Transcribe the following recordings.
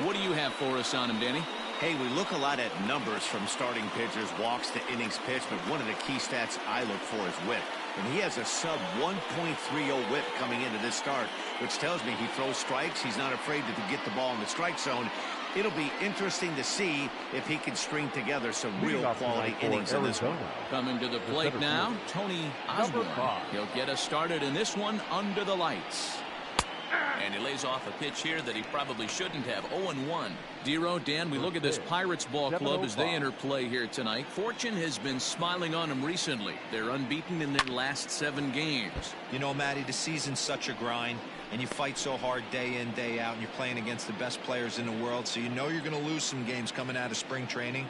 What do you have for us on him, Danny? Hey, we look a lot at numbers from starting pitchers, walks to innings pitched, but one of the key stats I look for is whip. And he has a sub 1.30 whip coming into this start, which tells me he throws strikes. He's not afraid to get the ball in the strike zone. It'll be interesting to see if he can string together some real quality innings in this one. Coming to the plate now, Tony Osborne. He'll get us started in this one under the lights. And he lays off a pitch here that he probably shouldn't have. 0-1. Dero, Dan, we look at this Pirates ball club as they enter play here tonight. Fortune has been smiling on them recently. They're unbeaten in their last 7 games. You know, Matty, the season's such a grind, and you fight so hard day in, day out, and you're playing against the best players in the world, so you know you're going to lose some games coming out of spring training.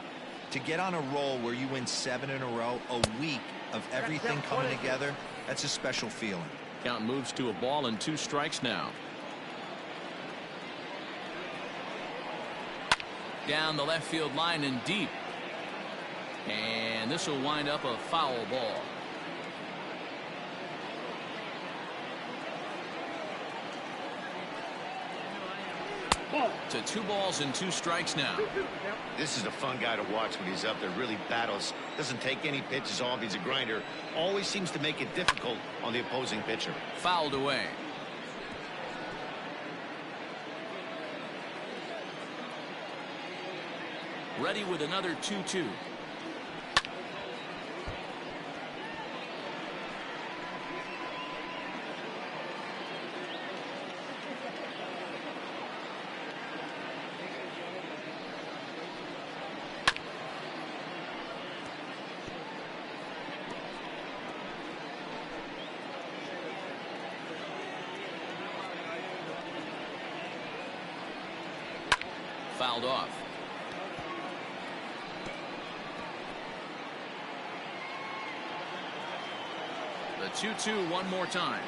To get on a roll where you win 7 in a row, a week of everything coming together, that's a special feeling. Count moves to a ball and 2 strikes now. Down the left field line and deep. And this will wind up a foul ball. To 2 balls and 2 strikes now. This is a fun guy to watch when he's up there. Really battles. Doesn't take any pitches off. He's a grinder. Always seems to make it difficult on the opposing pitcher. Fouled away. Ready with another 2-2. Fouled off. The 2-2 one more time.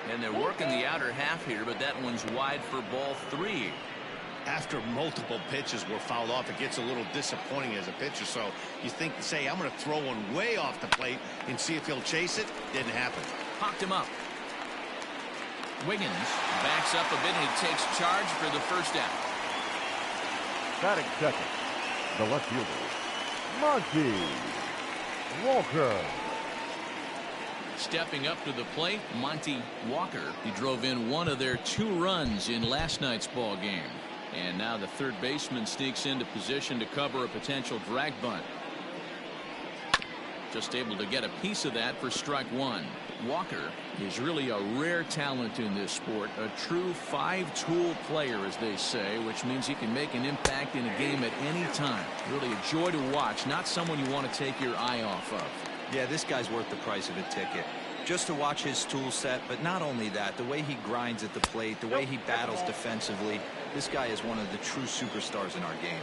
And they're working the outer half here, but that one's wide for ball 3. After multiple pitches were fouled off, it gets a little disappointing as a pitcher. So you think to say, I'm going to throw one way off the plate and see if he'll chase it. Didn't happen. Popped him up. Wiggins backs up a bit and he takes charge for the first out. Batting second, the left fielder, Monty Walker. Stepping up to the plate, Monty Walker. He drove in one of their 2 runs in last night's ball game. And now the third baseman sneaks into position to cover a potential drag bunt. Just able to get a piece of that for strike 1. Walker is really a rare talent in this sport, a true 5-tool player, as they say, which means he can make an impact in a game at any time. Really a joy to watch, not someone you want to take your eye off of. Yeah, this guy's worth the price of a ticket. Just to watch his tool set, but not only that, the way he grinds at the plate, the way he battles defensively, this guy is one of the true superstars in our game.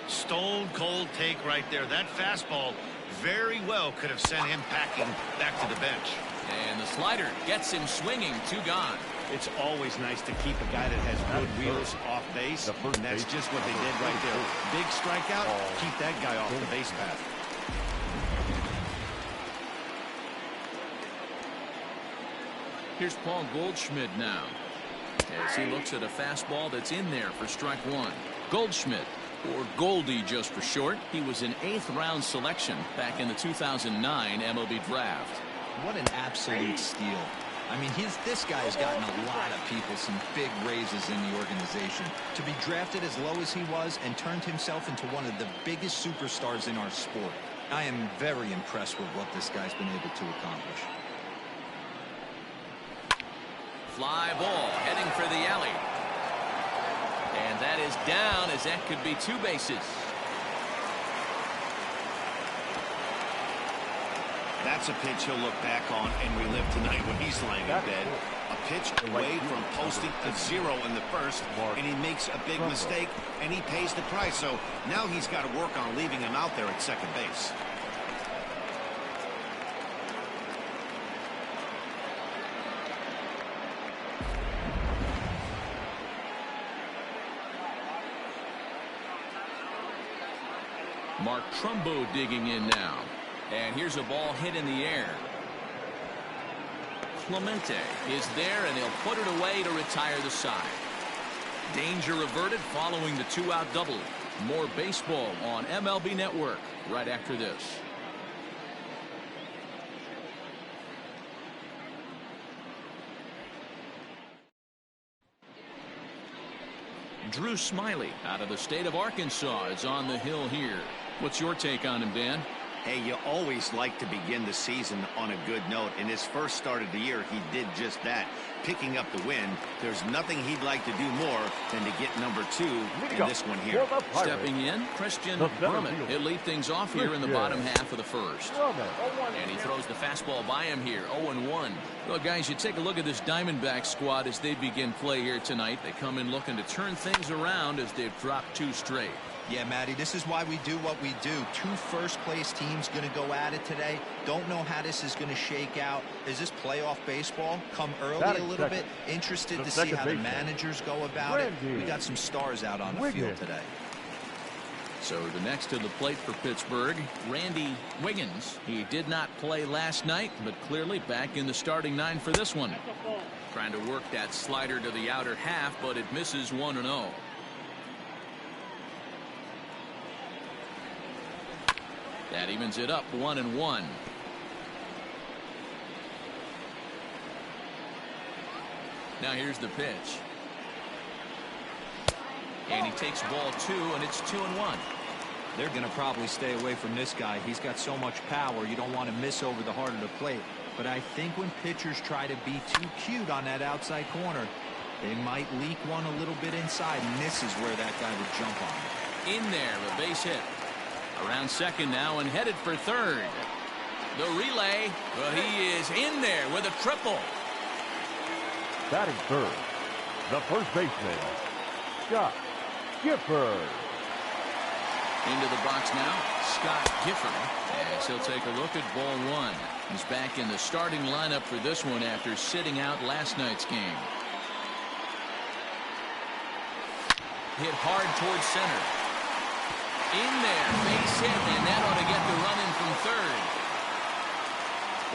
Stone cold take right there. That fastball very well could have sent him packing back to the bench. And the slider gets him swinging. 2 gone. It's always nice to keep a guy that has good wheels off base, and that's just what they did right there. Big strikeout, keep that guy off the base path. Here's Paul Goldschmidt now, as he looks at a fastball that's in there for strike 1. Goldschmidt, or Goldie just for short. He was an 8th round selection back in the 2009 MLB draft. What an absolute steal. I mean, this guy has gotten a lot of people some big raises in the organization. To be drafted as low as he was and turned himself into one of the biggest superstars in our sport. I am very impressed with what this guy's been able to accomplish. Fly ball heading for the alley. And that is down, as that could be 2 bases. That's a pitch he'll look back on and relive tonight when he's lying in bed. A pitch away from posting a 0 in the first, and he makes a big mistake, and he pays the price. So now he's got to work on leaving him out there at second base. Mark Trumbo digging in now. And here's a ball hit in the air. Clemente is there, and he'll put it away to retire the side. Danger averted following the 2-out double. More baseball on MLB Network right after this. Drew Smyly out of the state of Arkansas is on the hill here. What's your take on him, Dan? Hey, you always like to begin the season on a good note. In his first start of the year, he did just that, picking up the win. There's nothing he'd like to do more than to get number 2 in this one here. Stepping in, Christian Brummett. He'll lead things off here in the bottom half of the first. And he throws the fastball by him here, 0-1. Well, guys, you take a look at this Diamondback squad as they begin play here tonight. They come in looking to turn things around as they've dropped 2 straight. Yeah, Matty, this is why we do what we do. 2 first-place teams going to go at it today. Don't know how this is going to shake out. Is this playoff baseball? Come early a little bit. Interested to see how the managers go about it. We got some stars out on the field today. So the next to the plate for Pittsburgh, Randy Wiggins. He did not play last night, but clearly back in the starting 9 for this one. Trying to work that slider to the outer half, but it misses 1-0. That evens it up 1-1. Now here's the pitch. And he takes ball 2, and it's 2-1. They're going to probably stay away from this guy. He's got so much power. You don't want to miss over the heart of the plate. But I think when pitchers try to be too cute on that outside corner, they might leak one a little bit inside, and this is where that guy would jump on. In there, a base hit. Around second now and headed for third. The relay, well, he is in there with a triple. Batting third, the first baseman, Scott Gifford. Into the box now, Scott Gifford, as he'll take a look at ball 1. He's back in the starting lineup for this one after sitting out last night's game. Hit hard towards center. In there, base hit, and that ought to get the run in from third.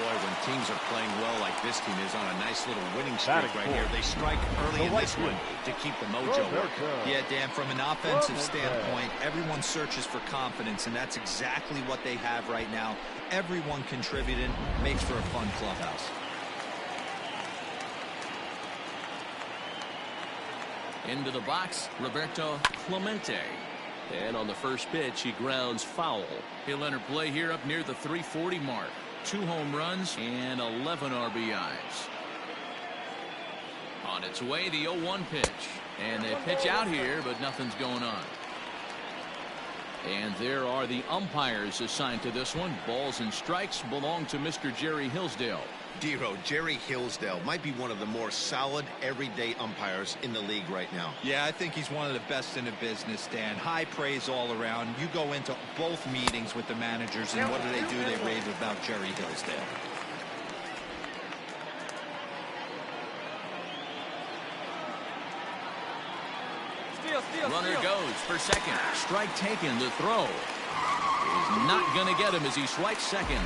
Boy, when teams are playing well like this team is on a nice little winning streak right here, they strike early in this one to keep the mojo working. Yeah, Dan, from an offensive standpoint, everyone searches for confidence, and that's exactly what they have right now. Everyone contributing makes for a fun clubhouse. Into the box, Roberto Clemente. And on the first pitch, he grounds foul. He'll enter play here up near the 340 mark. 2 home runs and 11 RBIs. On its way, the 0-1 pitch. And they pitch out here, but nothing's going on. And there are the umpires assigned to this one. Balls and strikes belong to Mr. Jerry Hillsdale. Dero, Jerry Hillsdale might be one of the more solid everyday umpires in the league right now. Yeah, I think he's one of the best in the business, Dan. High praise all around. You go into both meetings with the managers, and what do? They rave about Jerry Hillsdale. Runner goes for second. Strike taken. The throw is not going to get him as he swipes second.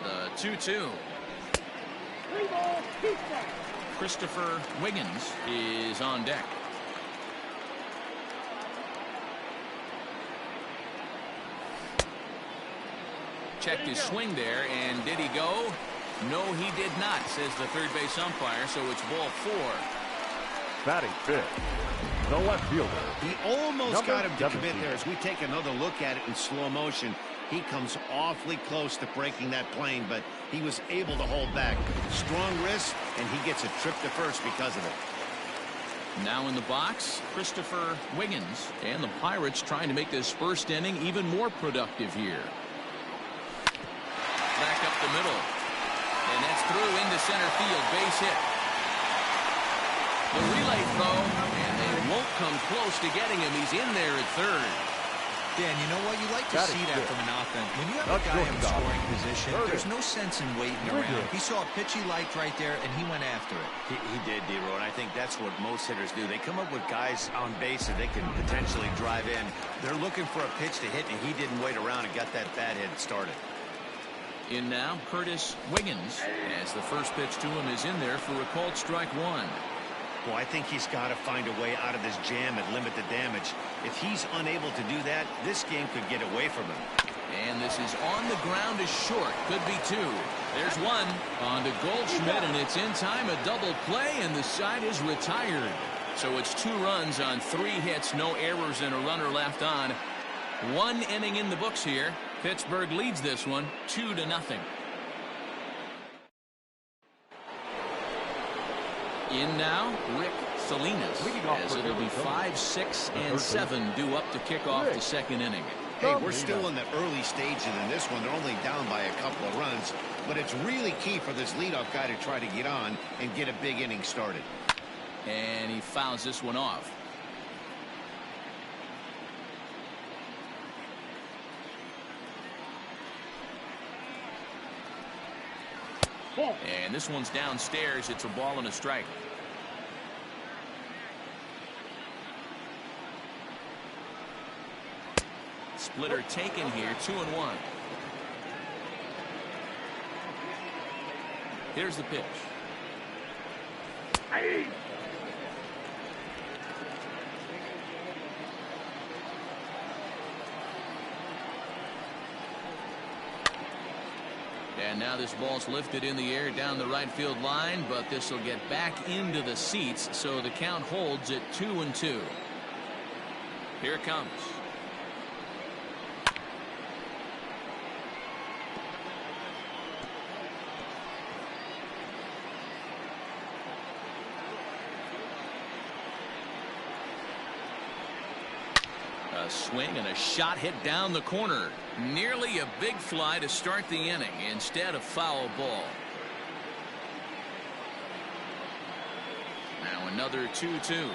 The 2-2. Christopher Wiggins is on deck. Checked his swing there, and did he go? No, he did not, says the third base umpire, so it's ball 4. Batting fifth, the left fielder. He almost got him to commit there. As we take another look at it in slow motion, he comes awfully close to breaking that plane, but he was able to hold back. Strong wrist, and he gets a trip to first because of it. Now in the box, Christopher Wiggins, and the Pirates trying to make this first inning even more productive here. Back up the middle, and that's through into center field, base hit. The relay throw, and they won't come close to getting him. He's in there at third. Dan, you know what? You like to see that from an offense. When you have a guy in scoring position, there's no sense in waiting around. He saw a pitch he liked right there, and he went after it. He did, D-Row, and I think that's what most hitters do. They come up with guys on base that they can potentially drive in. They're looking for a pitch to hit, and he didn't wait around and got that bad hit started. In now, Curtis Wiggins, as the first pitch to him is in there for a called strike one. Well, I think he's got to find a way out of this jam and limit the damage. If he's unable to do that, this game could get away from him. And this is on the ground is short. Could be two. There's one. On to Goldschmidt, and it's in time. A double play, and the side is retired. So it's 2 runs on 3 hits, no errors, and a runner left on. 1 inning in the books here. Pittsburgh leads this one 2-0. In now, Rick Salinas, as it'll be 5, 6, and 7 due up to kick off the second inning. Hey, we're still in the early stages in this one. They're only down by a couple of runs, but it's really key for this leadoff guy to try to get on and get a big inning started. And he fouls this one off. And this one's downstairs. It's a ball and a strike. Splitter taken here, 2-1. Here's the pitch. And now this ball's lifted in the air down the right field line, but this will get back into the seats, so the count holds at 2-2. Here it comes. A swing and a shot hit down the corner. Nearly a big fly to start the inning. Instead, a foul ball. Now another 2-2.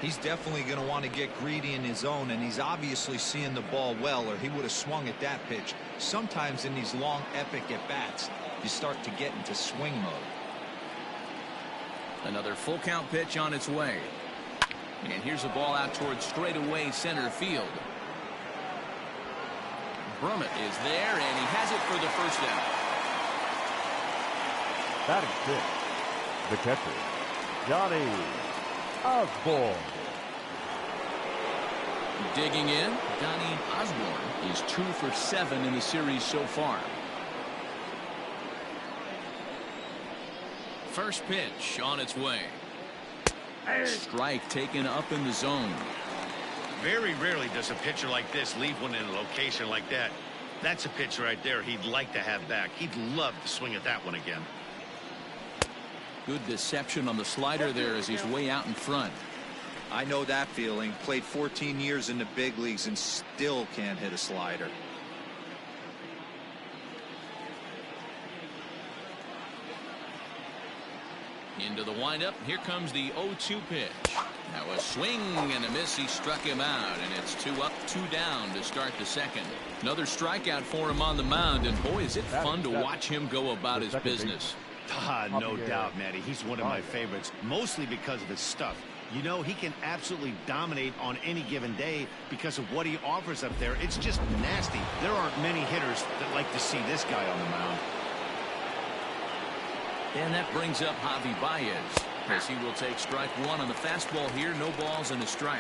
He's definitely going to want to get greedy in his zone, and he's obviously seeing the ball well, or he would have swung at that pitch. Sometimes in these long, epic at-bats, you start to get into swing mode. Another full count pitch on its way. And here's a ball out towards straightaway center field. Brummett is there, and he has it for the first out. Batting 6, the catcher, Johnny Osborne. Digging in, Donnie Osborne is 2 for 7 in the series so far. First pitch on its way. Strike taken up in the zone. Very rarely does a pitcher like this leave one in a location like that. That's a pitch right there he'd like to have back. He'd love to swing at that one again. Good deception on the slider there as he's way out in front. I know that feeling. Played 14 years in the big leagues and still can't hit a slider. Into the windup. Here comes the 0-2 pitch. Now a swing and a miss. He struck him out, and it's 2 up, 2 down to start the second. Another strikeout for him on the mound, and boy, is it fun to watch him go about his business. No doubt, Matty. He's one of my favorites, mostly because of his stuff. You know, he can absolutely dominate on any given day because of what he offers up there. It's just nasty. There aren't many hitters that like to see this guy on the mound. And that brings up Javi Baez, as he will take strike 1 on the fastball here. No balls and a strike.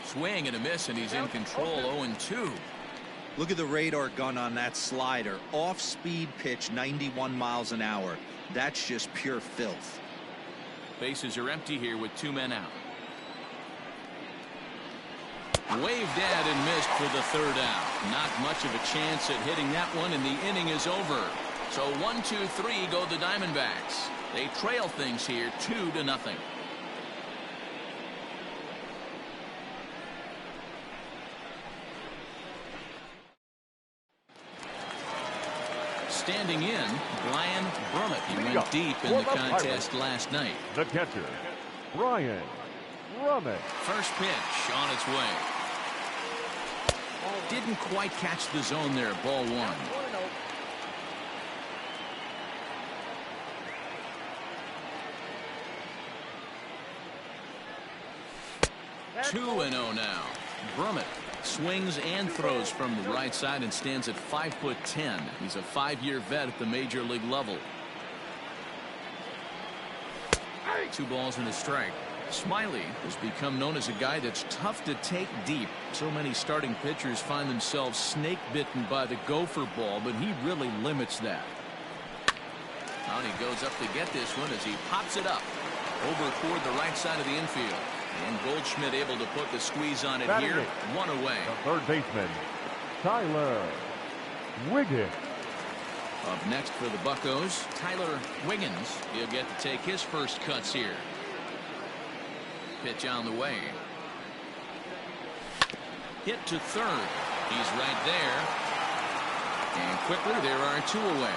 Swing and a miss, and he's in control. 0-2. Look at the radar gun on that slider. Off-speed pitch, 91 miles an hour. That's just pure filth. Bases are empty here with 2 men out. Waved at and missed for the third out. Not much of a chance at hitting that one, and the inning is over. So 1-2-3 go the Diamondbacks. They trail things here 2-0. Standing in, Brian Brummett. He went deep in the contest last night. The catcher, Brian Brummett. First pitch on its way. Didn't quite catch the zone there. Ball one. 2-0 now. Brummett swings and throws from the right side and stands at 5'10". He's a 5-year vet at the major league level. 2 balls and a strike. Smiley has become known as a guy that's tough to take deep. So many starting pitchers find themselves snake bitten by the gopher ball, but he really limits that. Now he goes up to get this one as he pops it up over toward the right side of the infield. And Goldschmidt able to put the squeeze on it here. 1 away. The third baseman, Tyler Wiggins. Up next for the Buccos, Tyler Wiggins. He'll get to take his first cuts here. Pitch on the way. Hit to third. He's right there. And quickly there are 2 away.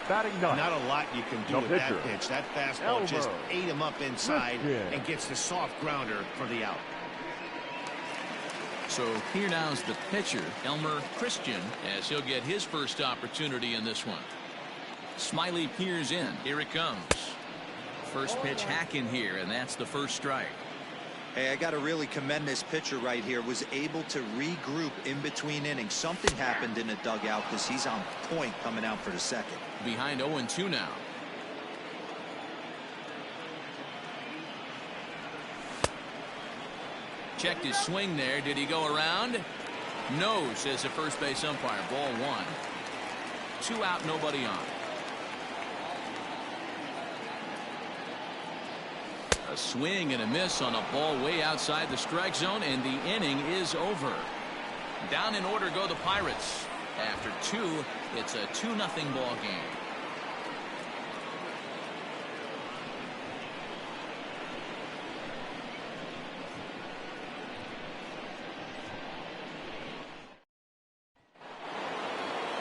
Batting ninth. Not a lot you can do with that pitch. That fastball just ate him up inside and gets the soft grounder for the out. So here now is the pitcher, Elmer Christian, as he'll get his first opportunity in this one. Smiley peers in. Here it comes. First pitch hacking here, and that's the first strike. Hey, I got to really commend this pitcher right here. Was able to regroup in between innings. Something happened in the dugout because he's on point coming out for the second. Behind 0-2 now. Checked his swing there. Did he go around? No, says the first base umpire. Ball 1. 2 out, nobody on. A swing and a miss on a ball way outside the strike zone, and the inning is over. Down in order go the Pirates. After 2, it's a 2-0 ball game.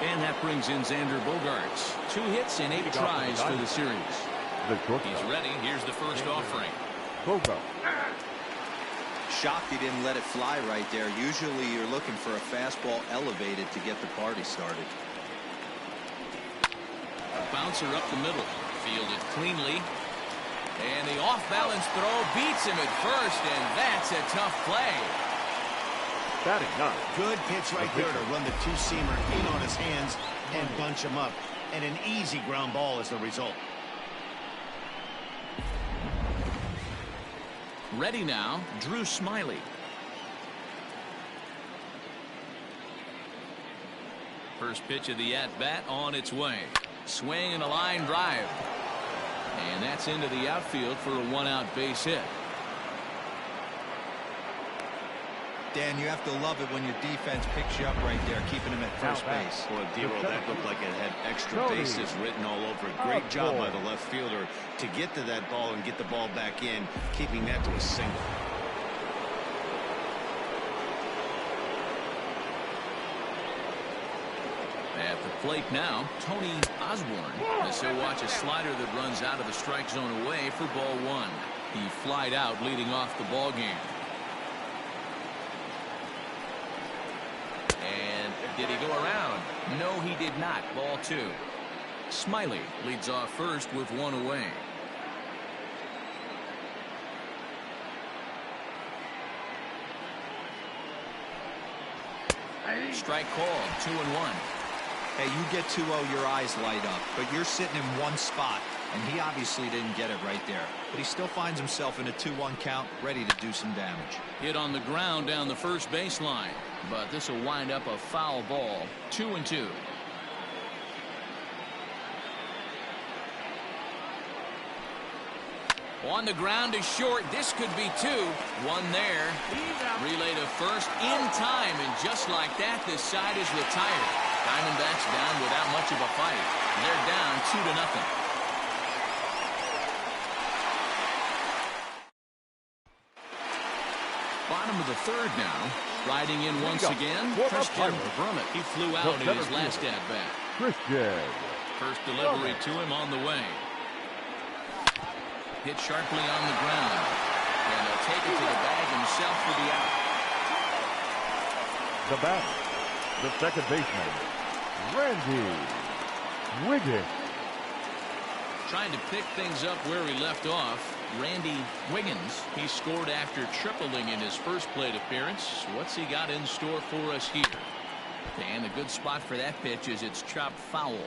And that brings in Xander Bogaerts. 2 hits and 8 tries for the series. He's ready. Here's the first offering. Shocked he didn't let it fly right there. Usually you're looking for a fastball elevated to get the party started. A bouncer up the middle. Fielded cleanly. And the off-balance throw beats him at first, and that's a tough play. Good pitch right there to run the 2-seamer in on his hands and bunch him up. And an easy ground ball is the result. Ready now, Drew Smiley. First pitch of the at-bat on its way. Swing and a line drive. And that's into the outfield for a 1-out base hit. Dan, you have to love it when your defense picks you up right there, keeping him at first base. Boy, Dero, that looked like it had extra bases written all over it. Great job by the left fielder to get to that ball and get the ball back in, keeping that to a single. At the plate now, Tony Osborne, as he'll watch a slider that runs out of the strike zone away for ball 1. He flied out leading off the ball game. Did he go around? No, he did not. Ball 2. Smiley leads off first with 1 away. Strike called. 2-1. Hey, you get 2-0, your eyes light up, but you're sitting in one spot, and he obviously didn't get it right there. But he still finds himself in a 2-1 count, ready to do some damage. Hit on the ground down the first baseline, but this will wind up a foul ball. 2-2. On the ground is short. This could be two. One there. Relay to first in time, and just like that, this side is retired. Diamondbacks down without much of a fight. They're down 2-0. Bottom of the third now. Riding in once again, Christian Brummett. He flew out in his last at-bat. Christian. First delivery to him on the way. Hit sharply on the ground. And he'll take it to the bag himself for the out. The batter, the second baseman, Randy Wiggins. Trying to pick things up where he left off. Randy Wiggins, he scored after tripling in his first plate appearance. What's he got in store for us here? And a good spot for that pitch is it's chopped foul.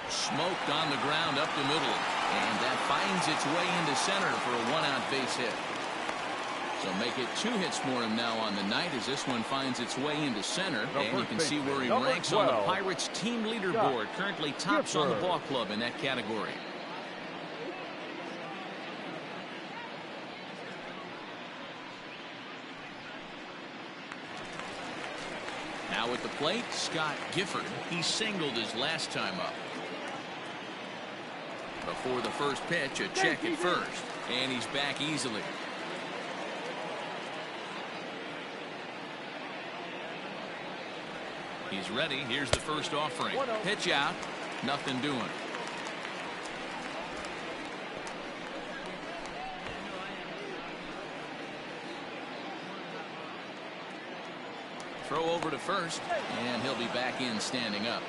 Smoked on the ground up the middle, and that finds its way into center for a one-out base hit. So make it 2 hits for him now on the night as this one finds its way into center. And you can see where he ranks on the Pirates team leaderboard. Currently tops on the ball club in that category. Now at the plate, Scott Gifford. He singled his last time up. Before the first pitch, a check at first. And he's back easily. He's ready. Here's the first offering. Pitch out. Nothing doing. Throw over to first, and he'll be back in standing up.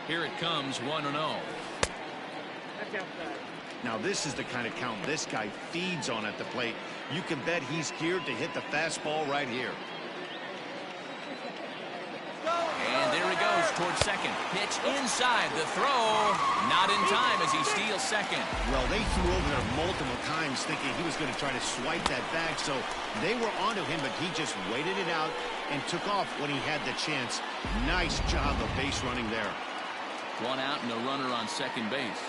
Here it comes, 1-0. Now this is the kind of count this guy feeds on at the plate. You can bet he's geared to hit the fastball right here. And there he goes towards second. Pitch inside. The throw not in time as he steals second. Well, they threw over there multiple times thinking he was going to try to swipe that bag, so they were onto him, but he just waited it out and took off when he had the chance. Nice job of base running there. One out and a runner on second base.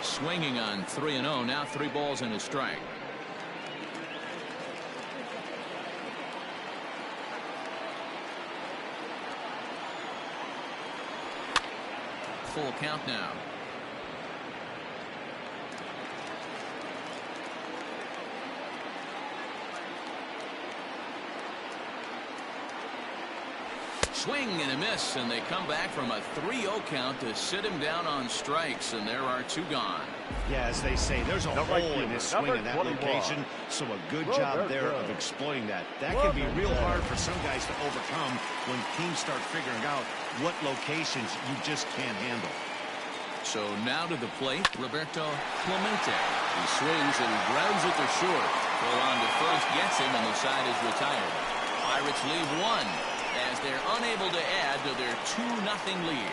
Swinging on 3-0. Now 3 balls and a strike. Full count now. Swing and a miss, and they come back from a 3-0 count to sit him down on strikes, and there are 2 gone. Yeah, as they say, there's a hole in his swing in that location, so a good job there of exploiting that. That can be real hard for some guys to overcome when teams start figuring out what locations you just can't handle. So now to the plate, Roberto Clemente. He swings and grounds it to short. Throw on to first, gets him, and the side is retired. Pirates leave 1 as they're unable to add to their 2-0 lead.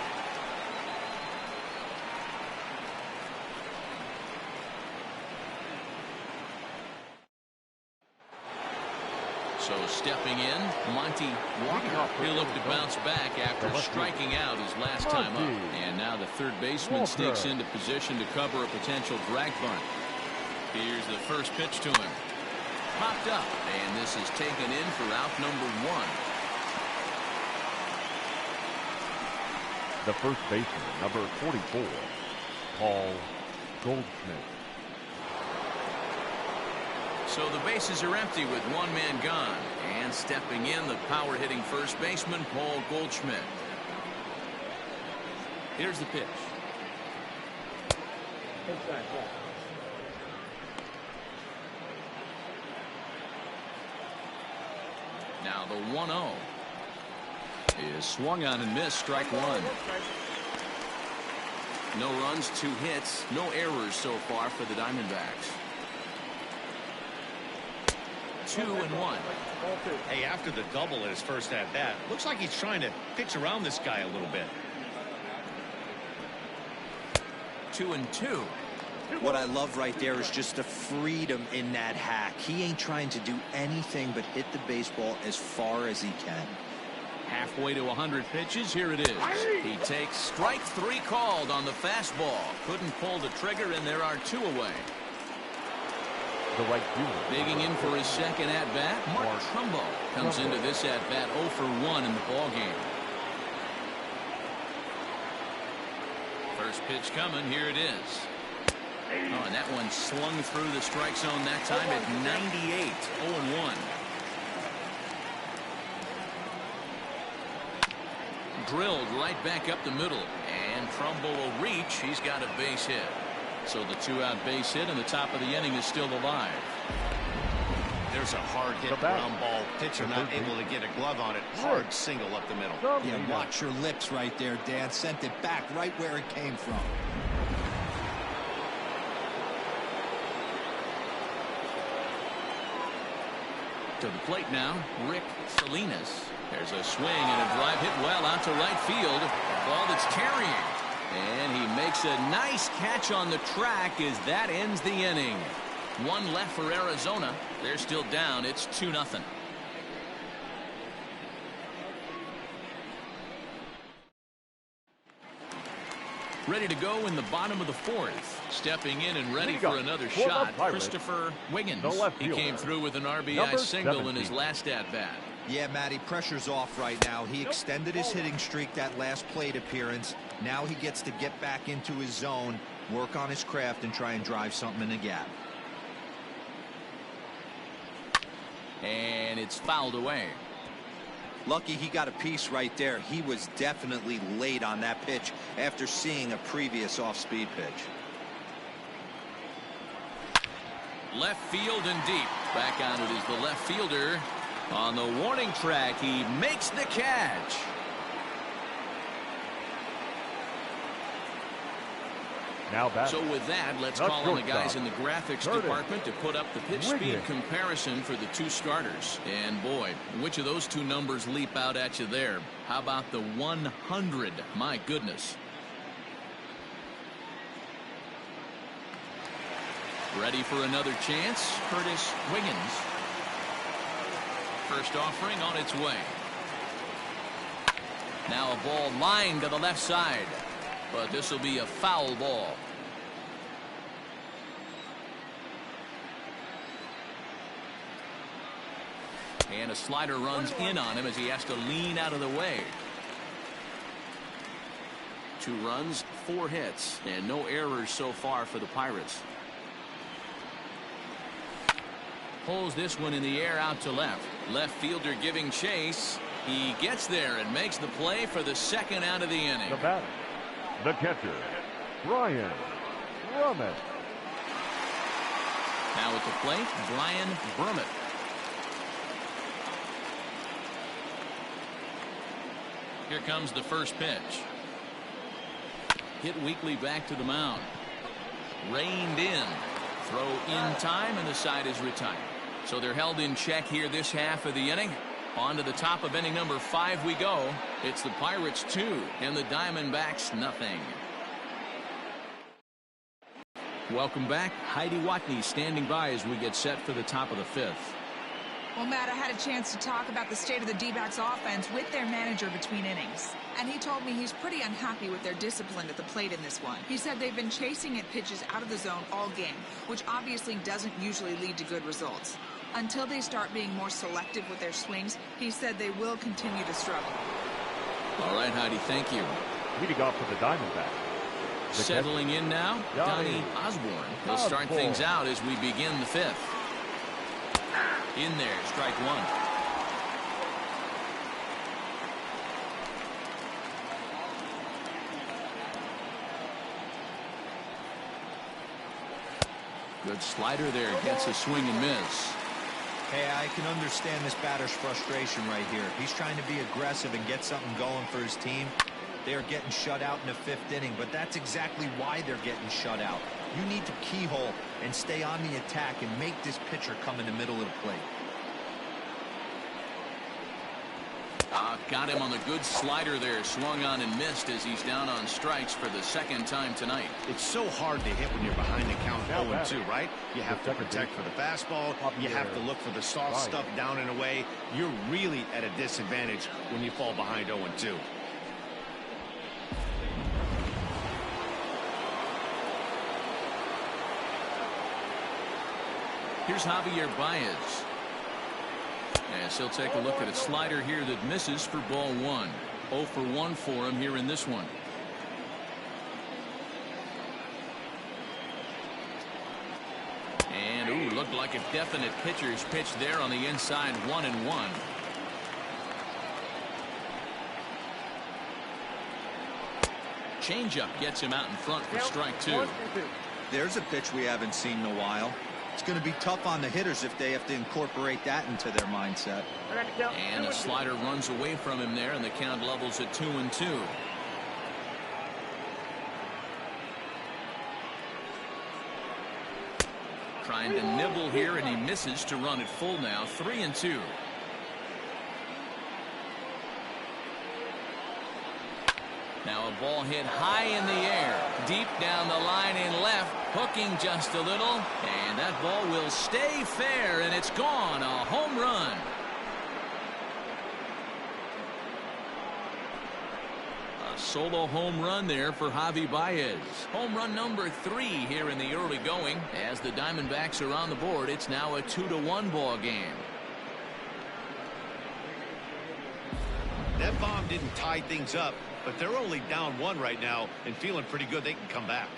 So stepping in, Monty Walker. He'll look to bounce back after striking out his last time up. And now the third baseman sneaks into position to cover a potential drag bunt. Here's the first pitch to him. Popped up, and this is taken in for out number 1. The first baseman, number 44, Paul Goldschmidt. So the bases are empty with 1 man gone. And stepping in, the power-hitting first baseman, Paul Goldschmidt. Here's the pitch. Now the 1-0 is swung on and missed, strike 1. No runs, 2 hits, no errors so far for the Diamondbacks. 2-1. Hey, after the double at his first at-bat, looks like he's trying to pitch around this guy a little bit. 2-2. What I love right there is just the freedom in that hack. He ain't trying to do anything but hit the baseball as far as he can. Halfway to 100 pitches. Here it is. He takes strike 3 called on the fastball. Couldn't pull the trigger, and there are 2 away. The right fielder. Digging in for his second at-bat, Mark Trumbo comes into this at-bat 0 for 1 in the ballgame. First pitch coming. Here it is. Oh, and that one slung through the strike zone that time at 98. 0-1. Drilled right back up the middle, and Trumbo will reach. He's got a base hit. So the 2-out base hit in the top of the inning is still alive. There's a hard hit ground ball. Pitcher not able to get a glove on it. Hard single up the middle. Yeah, watch your lips right there, Dan. Sent it back right where it came from. To the plate now, Rick Salinas. There's a swing and a drive hit well out to right field. A ball that's carrying. And he makes a nice catch on the track as that ends the inning. 1 left for Arizona. They're still down. It's 2-0. Ready to go in the bottom of the 4th. Stepping in and ready for another shot, Christopher Wiggins. He came through with an RBI single in his last at-bat. Yeah, Matty, pressure's off right now. He extended his hitting streak that last plate appearance. Now he gets to get back into his zone, work on his craft, and try and drive something in the gap. And it's fouled away. Lucky he got a piece right there. He was definitely late on that pitch after seeing a previous off-speed pitch. Left field and deep. Back on it is the left fielder. On the warning track, he makes the catch. Now back. So with that, let's call on the guys in the graphics department to put up the pitch speed comparison for the 2 starters. And boy, which of those 2 numbers leap out at you there? How about the 100? My goodness. Ready for another chance, Curtis Wiggins. First offering on its way. Now a ball lined to the left side, but this will be a foul ball. And a slider runs in on him as he has to lean out of the way. 2 runs, 4 hits, and no errors so far for the Pirates. Pulls this one in the air out to left. Left fielder giving chase. He gets there and makes the play for the 2nd out of the inning. The batter, the catcher, Brian Brummett. Now at the plate, Brian Brummett. Here comes the first pitch. Hit weakly back to the mound. Reined in. Throw in time, and the side is retired. So they're held in check here this half of the inning. On to the top of inning number 5 we go. It's the Pirates 2 and the Diamondbacks nothing. Welcome back. Heidi Watney standing by as we get set for the top of the 5th. Well, Matt, I had a chance to talk about the state of the D-backs offense with their manager between innings. And he told me he's pretty unhappy with their discipline at the plate in this one. He said they've been chasing at pitches out of the zone all game, which obviously doesn't usually lead to good results. Until they start being more selective with their swings, he said they will continue to struggle. All right, Heidi, thank you. Leading off for the Diamondbacks. Settling in now, Donnie Osborne. He'll start things out as we begin the 5th. In there, strike 1. Good slider there, gets a swing and miss. Hey, I can understand this batter's frustration right here. He's trying to be aggressive and get something going for his team. They are getting shut out in the 5th inning, but that's exactly why they're getting shut out. You need to keyhole and stay on the attack and make this pitcher come in the middle of the plate. Got him on the good slider there. Swung on and missed as he's down on strikes for the second time tonight. It's so hard to hit when you're behind the count 0-2, right? You have to protect for the fastball. You have to look for the soft stuff down and away. You're really at a disadvantage when you fall behind 0-2. Here's Javier Baez. As he'll take a look at a slider here that misses for ball 1. 0 for 1 for him here in this one. And ooh, looked like a definite pitcher's pitch there on the inside. 1-1. Changeup gets him out in front for strike 2. There's a pitch we haven't seen in a while. It's going to be tough on the hitters if they have to incorporate that into their mindset. And a slider runs away from him there, and the count levels at 2-2. Trying to nibble here, and he misses to run it full now. 3-2. Now a ball hit high in the air, deep down the line in left, hooking just a little, and that ball will stay fair, and it's gone. A home run. A solo home run there for Javi Baez. Home run number 3 here in the early going. As the Diamondbacks are on the board, it's now a 2-1 ball game. That bomb didn't tie things up, but they're only down 1 right now and feeling pretty good they can come back.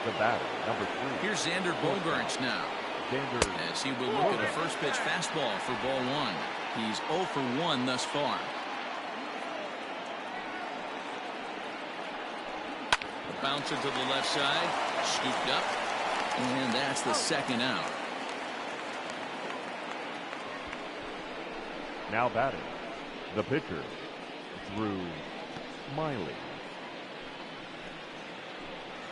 The batter, number 3. Here's Xander Bogaerts now. As he will look at a first pitch fastball for ball 1. He's 0 for 1 thus far. A bouncer to the left side, scooped up, and that's the second out. Now batting, the pitcher, Drew Smiley.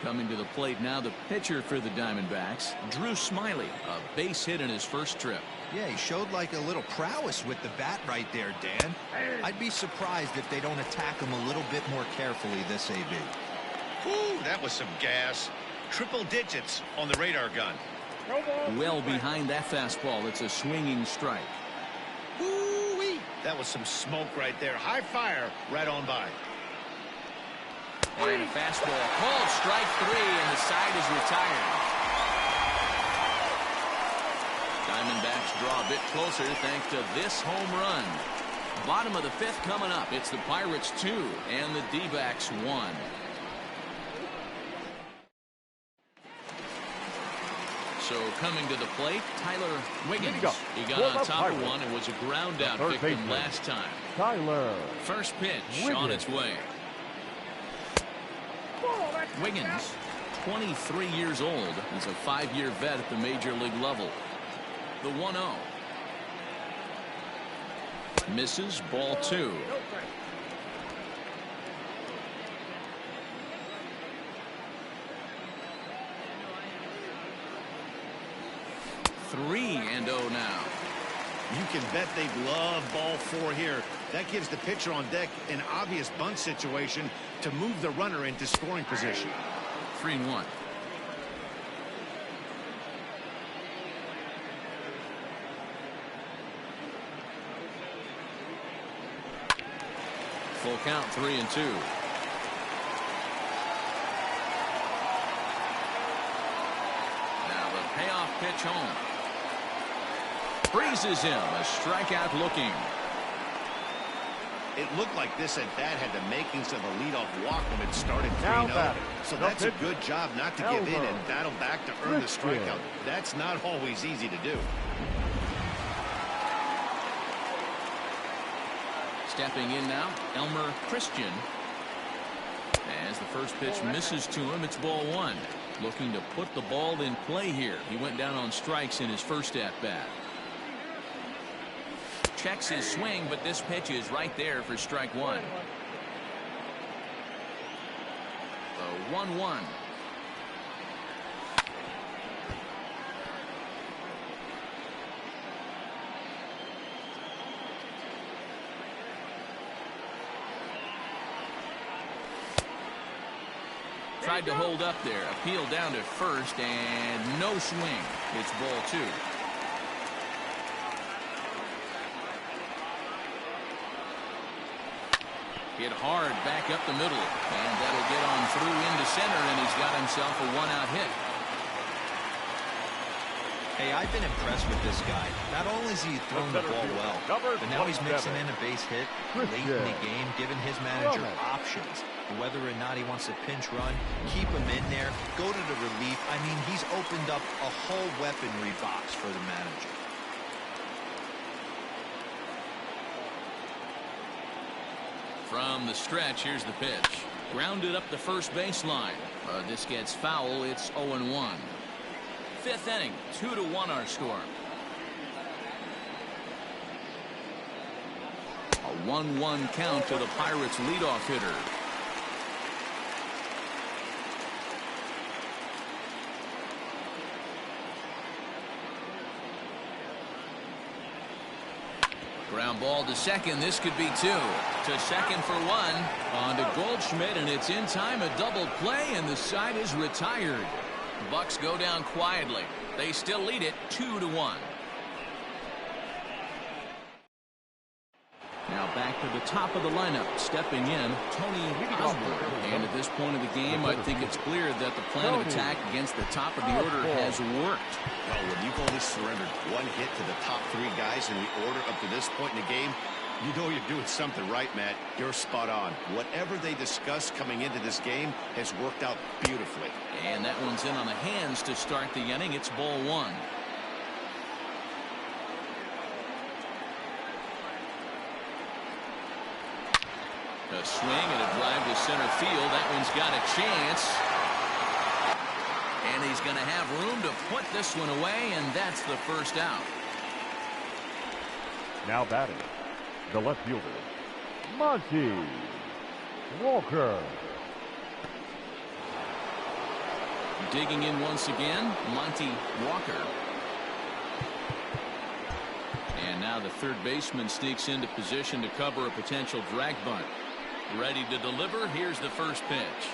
Coming to the plate now, the pitcher for the Diamondbacks, Drew Smiley. A base hit in his first trip. Yeah, he showed like a little prowess with the bat right there, Dan. I'd be surprised if they don't attack him a little bit more carefully this AB. Ooh, that was some gas. Triple digits on the radar gun. Well behind that fastball. It's a swinging strike. Ooh-wee. That was some smoke right there. High fire right on by. And a fastball called strike 3, and the side is retired. Diamondbacks draw a bit closer thanks to this home run. Bottom of the 5th coming up. It's the Pirates 2 and the D-backs 1. So coming to the plate, Tyler Wiggins. He got on top of one and was a ground out victim last time. Tyler. First pitch on its way. Wiggins, 23 years old. He's a 5-year vet at the major league level. The 1-0. Misses, ball 2. Three and 0 now. You can bet they love ball 4 here. That gives the pitcher on deck an obvious bunt situation to move the runner into scoring position. 3-1. Full count, 3-2. Now the payoff pitch home. Freezes him. A strikeout looking. It looked like this at bat had the makings of a leadoff walk when it started 3-0. So that's a good job not to give in and battle back to earn the strikeout. That's not always easy to do. Stepping in now, Elmer Christian. As the first pitch misses to him, it's ball 1. Looking to put the ball in play here. He went down on strikes in his first at-bat. checks his swing, but this pitch is right there for strike one. The 1-1. Tried to hold up there. Appeal down to first, and no swing. It's ball two. Hit hard back up the middle, and that'll get on through into center, and he's got himself a one-out hit. Hey, I've been impressed with this guy. Not only has he thrown the ball well, but now he's mixing in a base hit late in the game, giving his manager options. Whether or not he wants to pinch run, keep him in there, go to the relief. I mean, he's opened up a whole weaponry box for the manager. From the stretch, here's the pitch. Grounded up the first baseline. This gets foul. It's 0-1. Fifth inning, 2-1 our score. A 1-1 count to the Pirates leadoff hitter. Ground ball to second. This could be two. To second for one. On to Goldschmidt, and it's in time. A double play, and the side is retired. Bucks go down quietly. They still lead it 2-1. Now back to the top of the lineup. Stepping in, Tony Osborne. And at this point of the game, I think it's clear that the plan of attack against the top of the order has worked. Well, when you've only surrendered one hit to the top three guys in the order up to this point in the game, you know you're doing something right, Matt. You're spot on. Whatever they discussed coming into this game has worked out beautifully. And that one's in on the hands to start the inning. It's ball one. A swing and a drive to center field. That one's got a chance. And he's going to have room to put this one away, and that's the first out. Now batting, the left fielder, Monty Walker. Digging in once again, Monty Walker. And now the third baseman sneaks into position to cover a potential drag bunt. Ready to deliver. Here's the first pitch.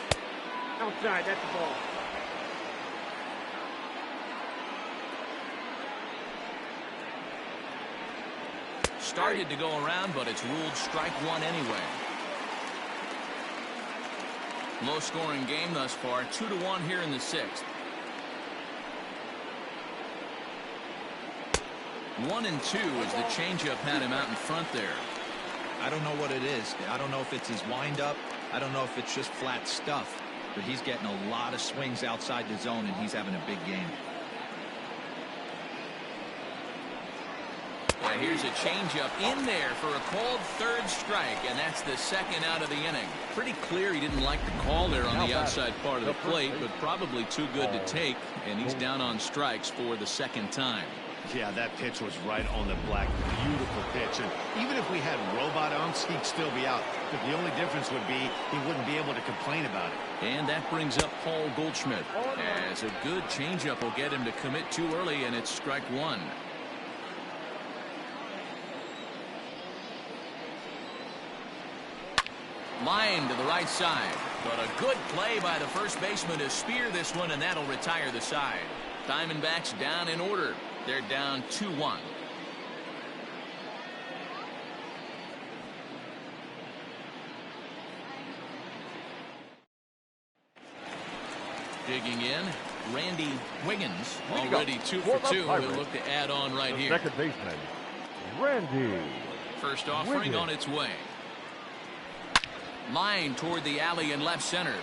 Outside, that's the ball. Started to go around, but it's ruled strike one anyway. Low scoring game thus far. 2-1 here in the sixth. 1-2 as the changeup had him out in front there. I don't know what it is. I don't know if it's his windup. I don't know if it's just flat stuff. But he's getting a lot of swings outside the zone, and he's having a big game. Now here's a changeup in there for a called third strike, and that's the second out of the inning. Pretty clear he didn't like the call there on the outside part of the plate, but probably too good to take, and he's down on strikes for the second time. Yeah, that pitch was right on the black. Beautiful pitch. And even if we had robot umps, he'd still be out. But the only difference would be he wouldn't be able to complain about it. And that brings up Paul Goldschmidt. As a good changeup will get him to commit too early, and it's strike one. Line to the right side. But a good play by the first baseman to spear this one, and that'll retire the side. Diamondbacks down in order. They're down 2-1. Digging in, Randy Wiggins, already 2 for 2. He'll look to add on right here. Second baseman, Randy. First offering on its way. Line toward the alley in left center.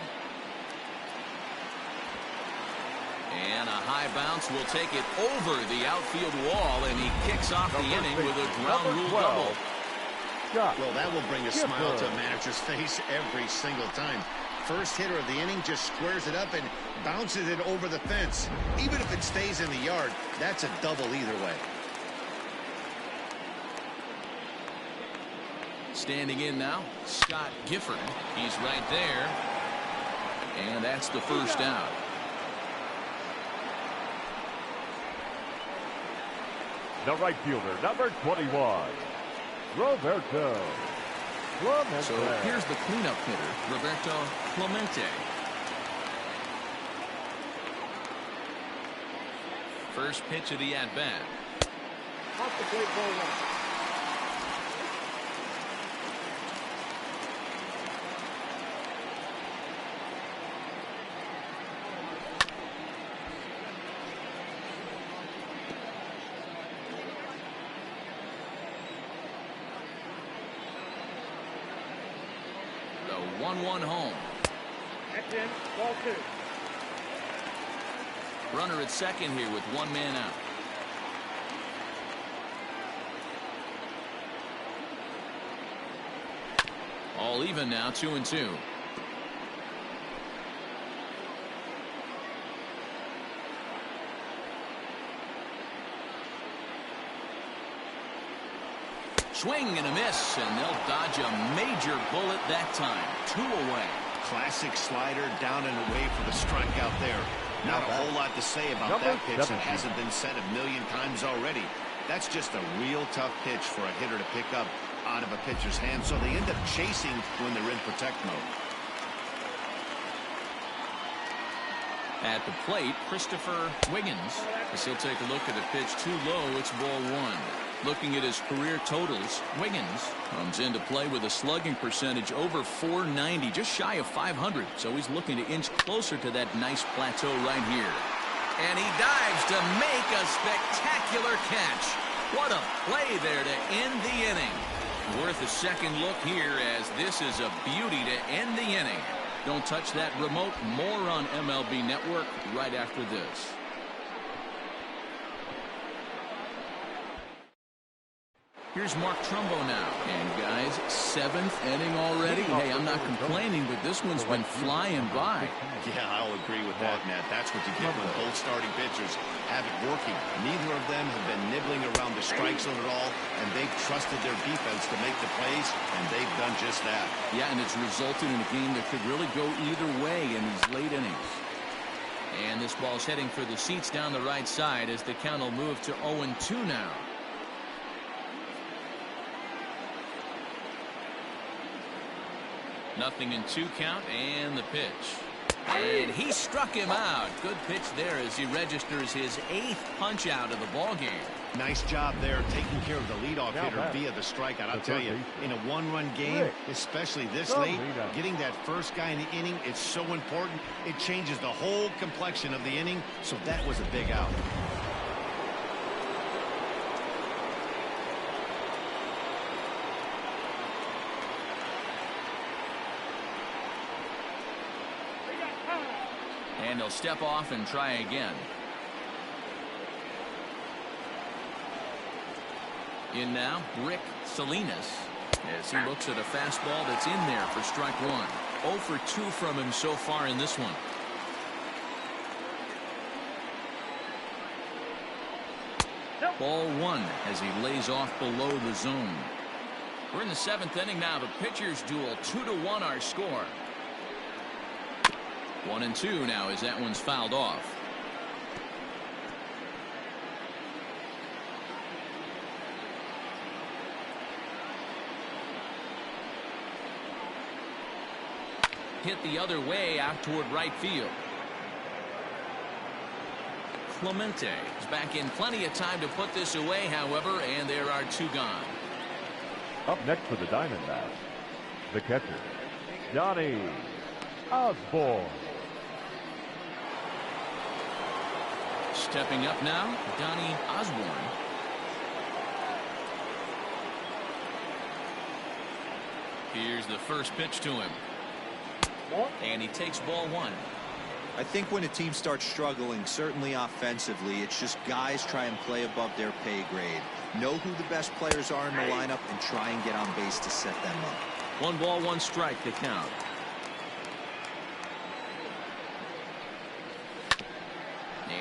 And a high bounce will take it over the outfield wall, and he kicks off the inning with a ground rule double. Well, that will bring a smile to a manager's face every single time. First hitter of the inning just squares it up and bounces it over the fence. Even if it stays in the yard, that's a double either way. Standing in now, Scott Gifford. He's right there. And that's the first out. The right fielder, number 21, Roberto Clemente. So here's the cleanup hitter, Roberto Clemente. First pitch of the at-bat. Off the plate, ball one. The 1-1 home. That's in. Ball two. Runner at second here with one man out. All even now, 2-2. Swing and a miss, and they'll dodge a major bullet that time. 2 away. Classic slider down and away for the strikeout there. Not a whole lot to say about that pitch that hasn't been said a million times already. That's just a real tough pitch for a hitter to pick up out of a pitcher's hand, so they end up chasing when they're in protect mode. At the plate, Christopher Wiggins. As he'll take a look at a pitch too low, it's ball one. Looking at his career totals, Wiggins comes into play with a slugging percentage over .490, just shy of .500. So he's looking to inch closer to that nice plateau right here. And he dives to make a spectacular catch. What a play there to end the inning. Worth a second look here, as this is a beauty to end the inning. Don't touch that remote. More on MLB Network right after this. Here's Mark Trumbo now. And guys, 7th inning already. Hey, I'm not complaining, but this one's been flying by. Yeah, I'll agree with that, Matt. That's what you get when both starting pitchers have it working. Neither of them have been nibbling around the strike zone at all, and they've trusted their defense to make the plays, and they've done just that. Yeah, and it's resulted in a game that could really go either way in these late innings. And this ball's heading for the seats down the right side as the count will move to 0-2 now. Nothing in 2 count, and the pitch. And he struck him out. Good pitch there as he registers his 8th punch out of the ball game. Nice job there taking care of the leadoff hitter via the strikeout. I'll tell you, in a one-run game, especially this late, getting that first guy in the inning, it's so important. It changes the whole complexion of the inning, so that was a big out. And he'll step off and try again. In now, Rick Salinas, as he looks at a fastball that's in there for strike one. 0 for 2 from him so far in this one. Ball one as he lays off below the zone. We're in the 7th inning now. The pitchers duel. 2-1 our score. 1-2 now as that one's fouled off. Hit the other way out toward right field. Clemente is back in plenty of time to put this away, however, and there are 2 gone. Up next for the Diamondbacks, the catcher, Johnny Osborne. Stepping up now, Donnie Osborne. Here's the first pitch to him. And he takes ball one. I think when a team starts struggling, certainly offensively, it's just guys try and play above their pay grade. Know who the best players are in the lineup and try and get on base to set them up. 1 ball, 1 strike to count.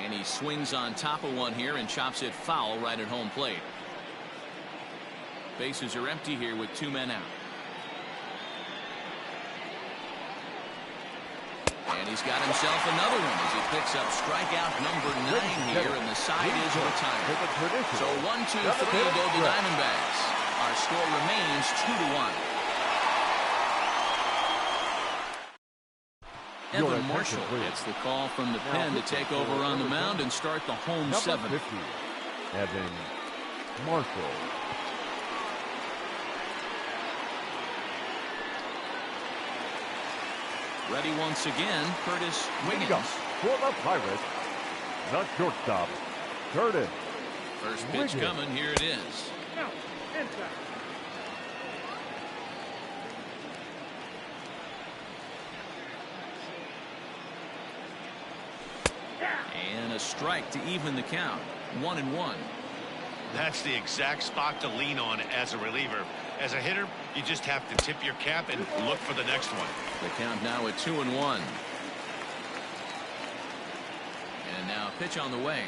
And he swings on top of one here and chops it foul right at home plate. Bases are empty here with 2 men out. And he's got himself another one as he picks up strikeout number 9 here, and the side is retired. So 1-2-3 go the Diamondbacks. Our score remains 2-1. Evan Marshall gets the call from the pen to take over on the mound and start the home 7th. Evan Marshall. Ready once again, Curtis Wiggins. For the Pirates, the shortstop, Curtis. First pitch coming, here it is. Now, inside. And a strike to even the count. 1-1. That's the exact spot to lean on as a reliever. As a hitter, you just have to tip your cap and look for the next one. The count now at 2-1. And now a pitch on the way.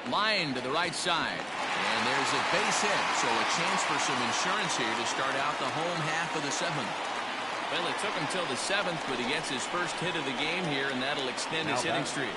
Line to the right side. And there's a base hit, so a chance for some insurance here to start out the home half of the 7th. Well, it took him till the 7th, but he gets his first hit of the game here, and that'll extend his hitting streak.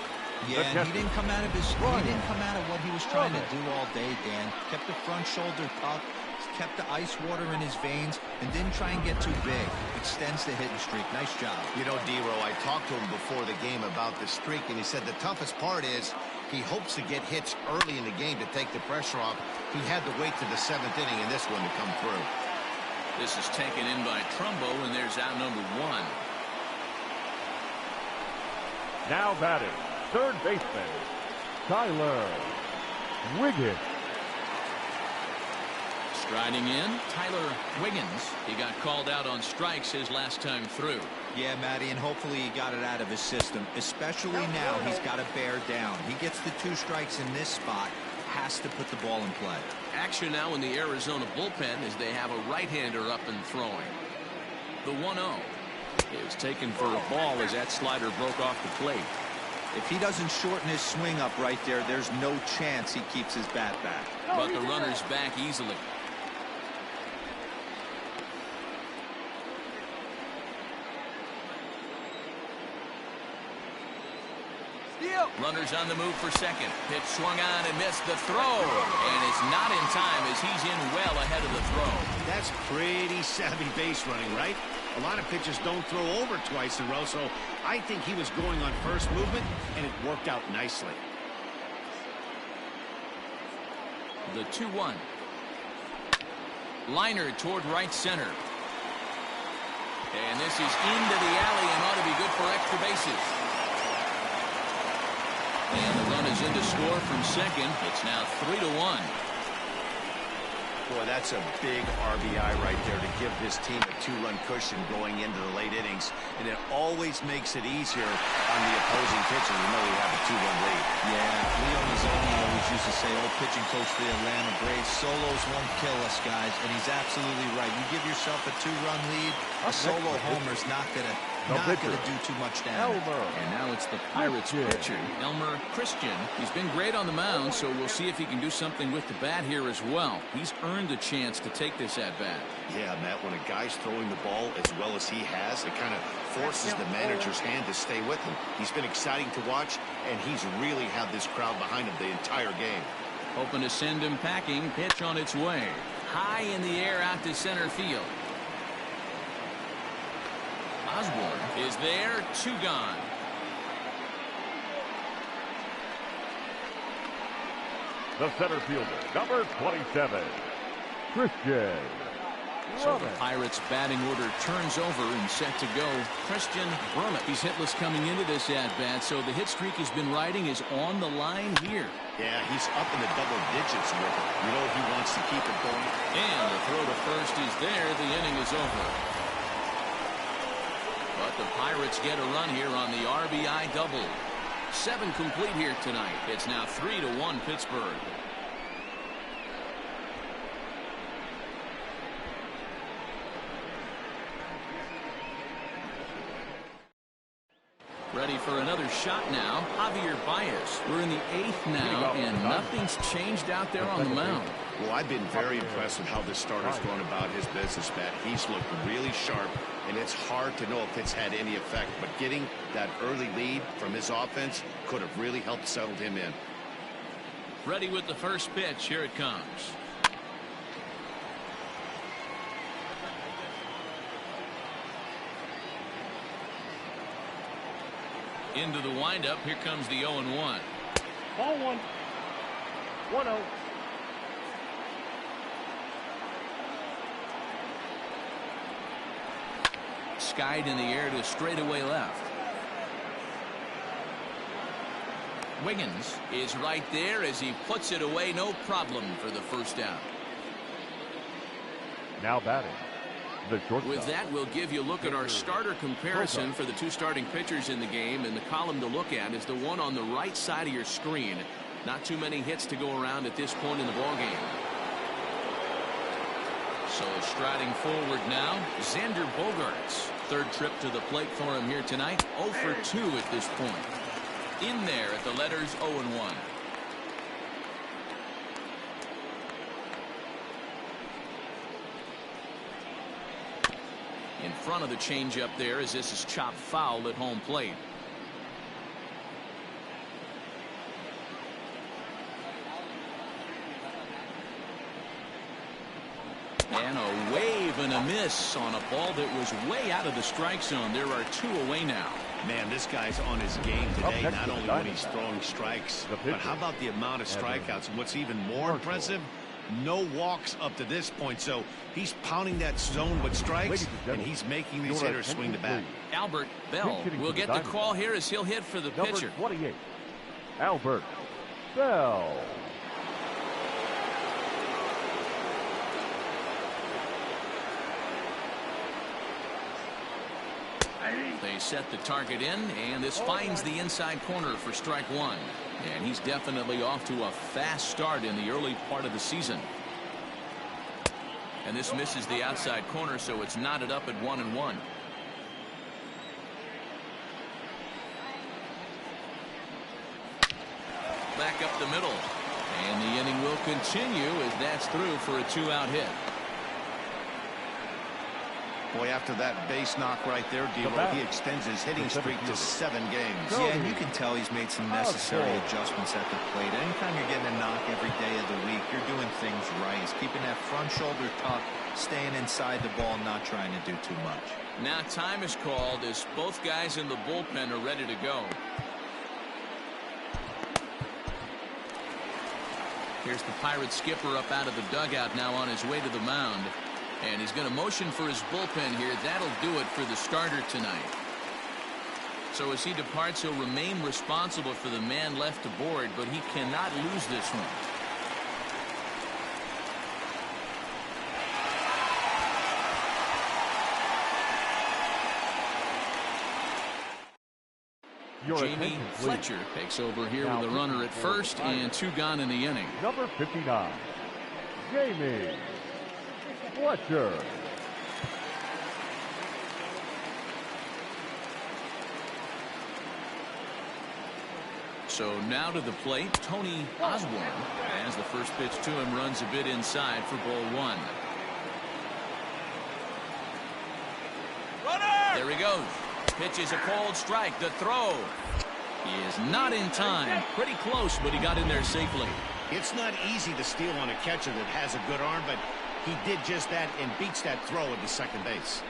Yeah, and he didn't come out of what he was trying to do all day, Dan. Kept the front shoulder tucked, kept the ice water in his veins, and didn't try and get too big. Extends the hitting streak. Nice job. You know, D-Row, I talked to him before the game about the streak, and he said the toughest part is he hopes to get hits early in the game to take the pressure off. He had to wait to the 7th inning in this one to come through. This is taken in by Trumbo, and there's out number 1. Now batting, third baseman, Tyler Wiggins. Striding in, Tyler Wiggins. He got called out on strikes his last time through. Yeah, Matty, and hopefully he got it out of his system. Especially now, he's got to bear down. He gets the 2 strikes in this spot. Has to put the ball in play. Action now in the Arizona bullpen as they have a right-hander up and throwing. The 1-0 is taken for a ball as that slider broke off the plate. If he doesn't shorten his swing up right there, there's no chance he keeps his bat back. But the runner's back easily. Runners on the move for second. Pitch swung on and missed the throw. And it's not in time as he's in well ahead of the throw. That's pretty savvy base running, right? A lot of pitchers don't throw over twice in a row, so I think he was going on first movement, and it worked out nicely. The 2-1. Liner toward right center. And this is into the alley and ought to be good for extra bases. And the run is in to score from second. It's now 3-1. Boy, that's a big RBI right there to give this team a 2-run cushion going into the late innings. And it always makes it easier on the opposing pitcher to know we have a 2-1 lead. Yeah, Leo Mazzoni always used to say, old pitching coach for the Atlanta Braves, solos won't kill us, guys. And he's absolutely right. You give yourself a 2-run lead, a solo homer's not going to do too much damage. And now it's the Pirates pitcher, Elmer Christian. He's been great on the mound, so we'll see if he can do something with the bat here as well. He's earned a chance to take this at-bat. Yeah, Matt, when a guy's throwing the ball as well as he has, it kind of forces the manager's hand to stay with him. He's been exciting to watch, and he's really had this crowd behind him the entire game. Hoping to send him packing. Pitch on its way. High in the air out to center field. Osborne is there, 2 gone. The center fielder, number 27, Christian. So the Pirates batting order turns over and set to go. Christian Brummett. He's hitless coming into this at-bat, so the hit streak has been riding is on the line here. Yeah, he's up in the double digits with it. You know he wants to keep it going. And the throw to first is there. The inning is over. But the Pirates get a run here on the RBI double. 7 complete here tonight. It's now 3-1 Pittsburgh. Ready for another shot now. Javier Baez. We're in the 8th now, and nothing's changed out there on the mound. Well, I've been very impressed with how this starter's gone about his business, Matt. He's looked really sharp, and it's hard to know if it's had any effect. But getting that early lead from his offense could have really helped settle him in. Ready with the first pitch. Here it comes. Into the windup. Here comes the 0-1. Ball one. 1-0. Skied in the air to straightaway left. Wiggins is right there as he puts it away. No problem for the first out. Now batting. With that, we'll give you a look at our starter comparison for the two starting pitchers in the game, and the column to look at is the one on the right side of your screen. Not too many hits to go around at this point in the ballgame. So striding forward now, Xander Bogaerts. Third trip to the plate for him here tonight. 0 for 2 at this point. In there at the letters 0-1. In front of the changeup there as this is chopped foul at home plate. And a wave and a miss on a ball that was way out of the strike zone. There are 2 away now. Man, this guy's on his game today, not only when he's throwing strikes, but how about the amount of strikeouts? And what's even more impressive, no walks up to this point. So he's pounding that zone with strikes, and he's making these hitters swing the bat. Albert Bell will get the call here as he'll hit for the pitcher. Number 28, Albert Bell. They set the target in, and this finds the inside corner for strike 1. And he's definitely off to a fast start in the early part of the season. And this misses the outside corner, so it's knotted up at 1-1. Back up the middle. And the inning will continue as that's through for a 2-out hit. Boy, after that base knock right there, D-Lo, he extends his hitting streak to 7 games. Yeah, and you can tell he's made some necessary adjustments at the plate. Anytime you're getting a knock every day of the week, you're doing things right. He's keeping that front shoulder tucked, staying inside the ball, not trying to do too much. Now time is called as both guys in the bullpen are ready to go. Here's the Pirates skipper up out of the dugout now on his way to the mound. And he's going to motion for his bullpen here. That'll do it for the starter tonight. So as he departs, he'll remain responsible for the man left aboard, but he cannot lose this one. Jamie Fletcher takes over here with a runner at first and 2 gone in the inning. Number 59, Jamie Fletcher. So now to the plate, Tony Osborne, as the first pitch to him runs a bit inside for ball 1. Runner! There he goes. Pitches a cold strike. The throw. He is not in time. Pretty close, but he got in there safely. It's not easy to steal on a catcher that has a good arm, but he did just that and beats that throw at the second base.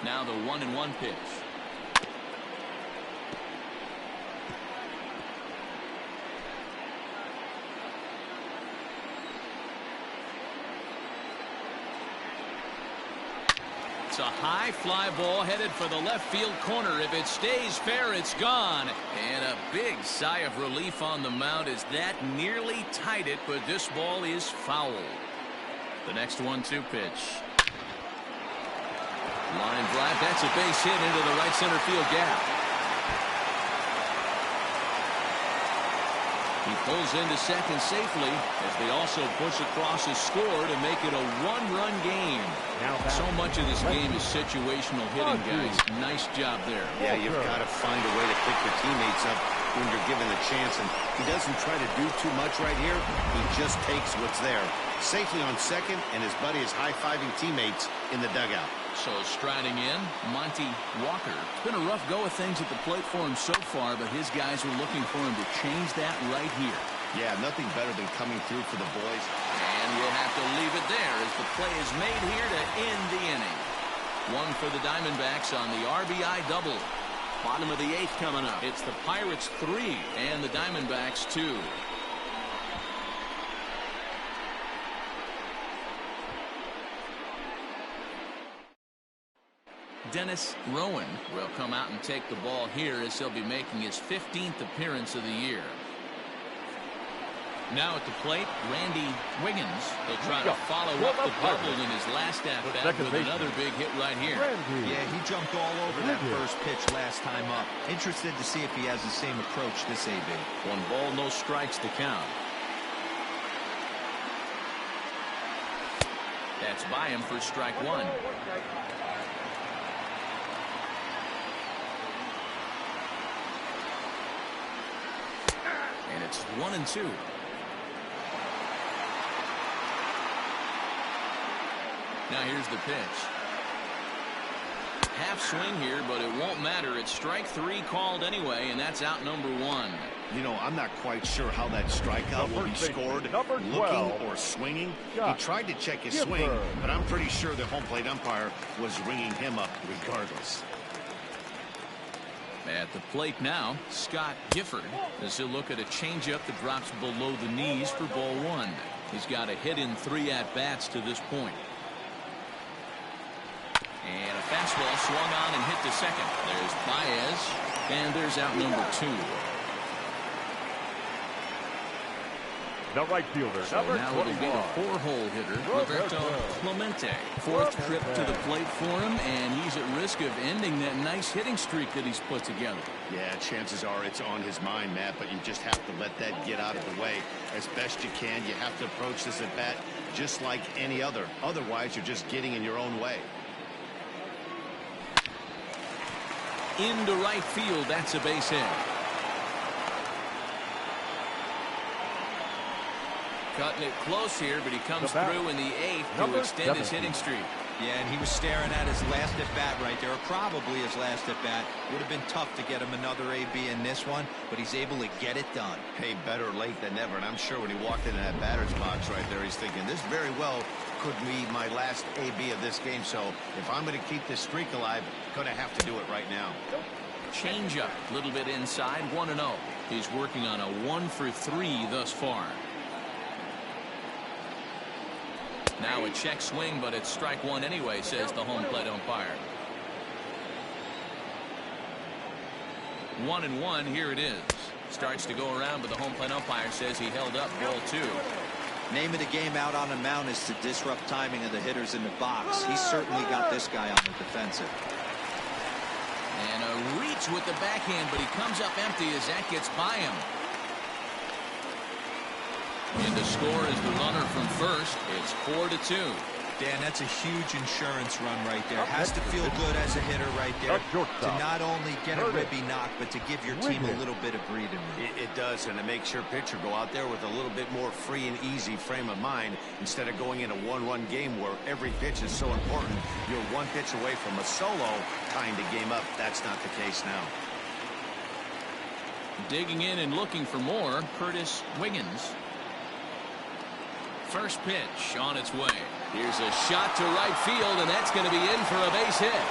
Now the 1-1 pitch. It's a high fly ball headed for the left field corner. If it stays fair, it's gone. And a big sigh of relief on the mound as that nearly tied it, but this ball is foul. The next 1-2 pitch. Line drive. That's a base hit into the right center field gap. He pulls into second safely as they also push across his score to make it a one-run game. So much of this game is situational hitting, guys. Nice job there. Yeah, you've got to find a way to pick your teammates up when you're given the chance, and he doesn't try to do too much right here. He just takes what's there. Safely on second, and his buddy is high-fiving teammates in the dugout. So striding in, Monty Walker. It's been a rough go of things at the plate for him so far, but his guys are looking for him to change that right here. Yeah, nothing better than coming through for the boys. And we'll have to leave it there as the play is made here to end the inning. One for the Diamondbacks on the RBI double. Bottom of the eighth coming up. It's the Pirates 3 and the Diamondbacks 2. Dennis Rowan will come out and take the ball here as he'll be making his 15th appearance of the year. Now at the plate, Randy Wiggins. He'll try to follow up the double in his last at-bat with another big hit right here. Yeah, he jumped all over that first pitch last time up. Interested to see if he has the same approach this AB. 1 ball, no strikes to count. That's by him for strike 1. And it's 1-2. Now here's the pitch. Half swing here, but it won't matter. It's strike 3 called anyway, and that's out number 1. You know, I'm not quite sure how that strikeout will be scored, looking or swinging. He tried to check his swing, but I'm pretty sure the home plate umpire was ringing him up regardless. At the plate now, Scott Gifford, as he'll look at a changeup that drops below the knees for ball 1. He's got a hit in 3 at-bats to this point. And a fastball swung on and hit to second. There's Baez, and there's out number 2. The right fielder, So now it'll be the 4-hole hitter, Roberto Clemente. 4th trip to the plate for him, and he's at risk of ending that nice hitting streak that he's put together. Yeah, chances are it's on his mind, Matt, but you just have to let that get out of the way as best you can. You have to approach this at bat just like any other. Otherwise, you're just getting in your own way. Into right field, that's a base hit. Cutting it close here, but he comes through in the 8th to extend his hitting streak. Yeah, and he was staring at his last at-bat right there, or probably his last at-bat. Would have been tough to get him another AB in this one, but he's able to get it done. Hey, better late than never, and I'm sure when he walked into that batter's box right there, he's thinking, this very well could be my last AB of this game, so if I'm going to keep this streak alive, going to have to do it right now. Change up, a little bit inside, 1-0. He's working on a 1-for-3 thus far. Now a check swing, but it's strike 1 anyway, says the home plate umpire. 1-1, here it is. Starts to go around, but the home plate umpire says he held up ball 2. Name of the game out on the mound is to disrupt timing of the hitters in the box. He's certainly got this guy on the defensive. And a reach with the backhand, but he comes up empty as that gets by him. And the score is the runner from first. It's 4-2. Dan, that's a huge insurance run right there. Has to feel good as a hitter right there to not only get a ribby knock, but to give your team a little bit of breathing room. It does, and it makes your pitcher go out there with a little bit more free and easy frame of mind instead of going in a 1-run game where every pitch is so important. You're 1 pitch away from a solo tying the game up. That's not the case now. Digging in and looking for more, Curtis Wiggins. First pitch on its way. Here's a shot to right field, and that's going to be in for a base hit.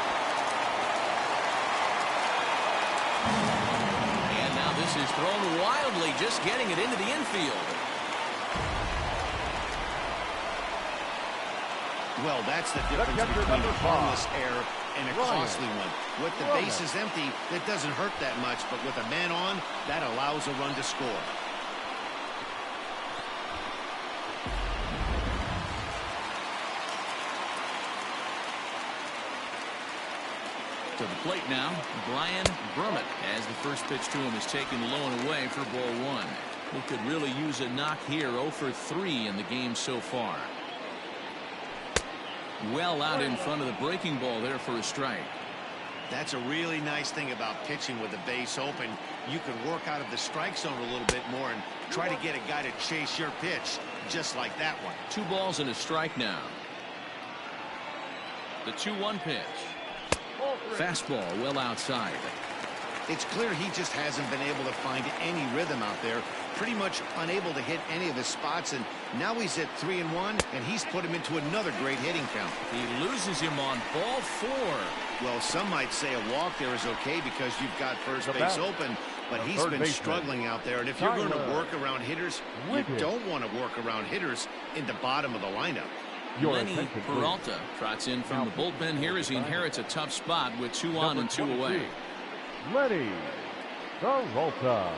And now this is thrown wildly, just getting it into the infield. Well, that's the difference between a harmless error and a costly one. With the bases empty, that doesn't hurt that much, but with a man on, that allows a run to score. To the plate now, Brian Brummett, as the first pitch to him is taken low and away for ball 1. He could really use a knock here. 0 for 3 in the game so far. Well out in front of the breaking ball there for a strike. That's a really nice thing about pitching with the base open. You can work out of the strike zone a little bit more and try to get a guy to chase your pitch, just like that one. 2 balls and a strike now. The 2-1 pitch. Fastball well outside. It's clear he just hasn't been able to find any rhythm out there. Pretty much unable to hit any of his spots, and now he's at 3-1, and he's put him into another great hitting count. He loses him on ball 4. Well, some might say a walk there is okay because you've got first base open, but he's been struggling out there. And if you're going to work around hitters, you don't want to work around hitters in the bottom of the lineup. Lenny Peralta trots in from the bullpen here as he inherits a tough spot with 2 on and 2 away. Lenny Peralta.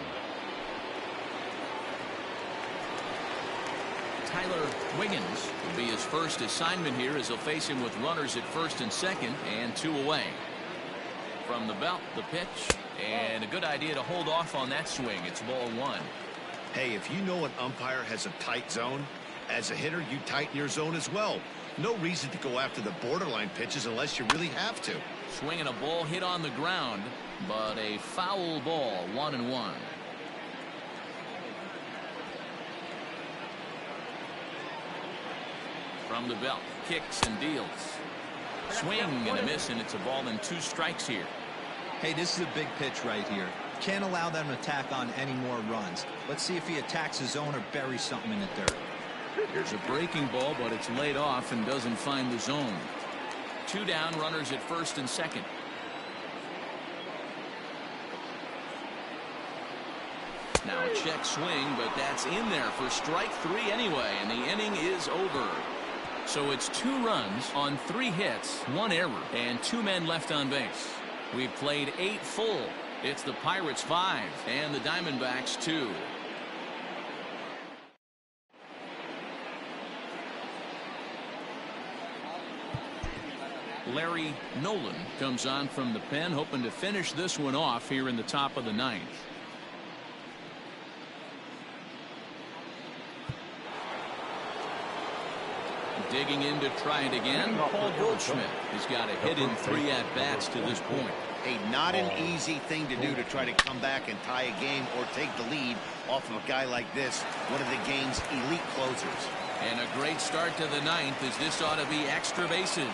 Tyler Wiggins will be his first assignment here as he'll face him with runners at first and second and 2 away. From the belt, the pitch, and a good idea to hold off on that swing. It's ball 1. Hey, if you know an umpire has a tight zone, as a hitter, you tighten your zone as well. No reason to go after the borderline pitches unless you really have to. Swinging a ball hit on the ground, but a foul ball, 1-1. From the belt, kicks and deals. Swing and a miss, and it's a ball and 2 strikes here. Hey, this is a big pitch right here. Can't allow them to attack on any more runs. Let's see if he attacks his zone or buries something in the dirt. Here's a breaking ball, but it's laid off and doesn't find the zone. 2 down, runners at first and second. Now a check swing, but that's in there for strike 3 anyway, and the inning is over. So it's 2 runs on 3 hits, 1 error, and 2 men left on base. We've played 8 full. It's the Pirates 5 and the Diamondbacks 2. Larry Nolan comes on from the pen, hoping to finish this one off here in the top of the 9th. Digging in to try it again. Paul Goldschmidt has got a hit in 3 at-bats to this point. Hey, not an easy thing to do to try to come back and tie a game or take the lead off of a guy like this, one of the game's elite closers. And a great start to the 9th, as this ought to be extra bases.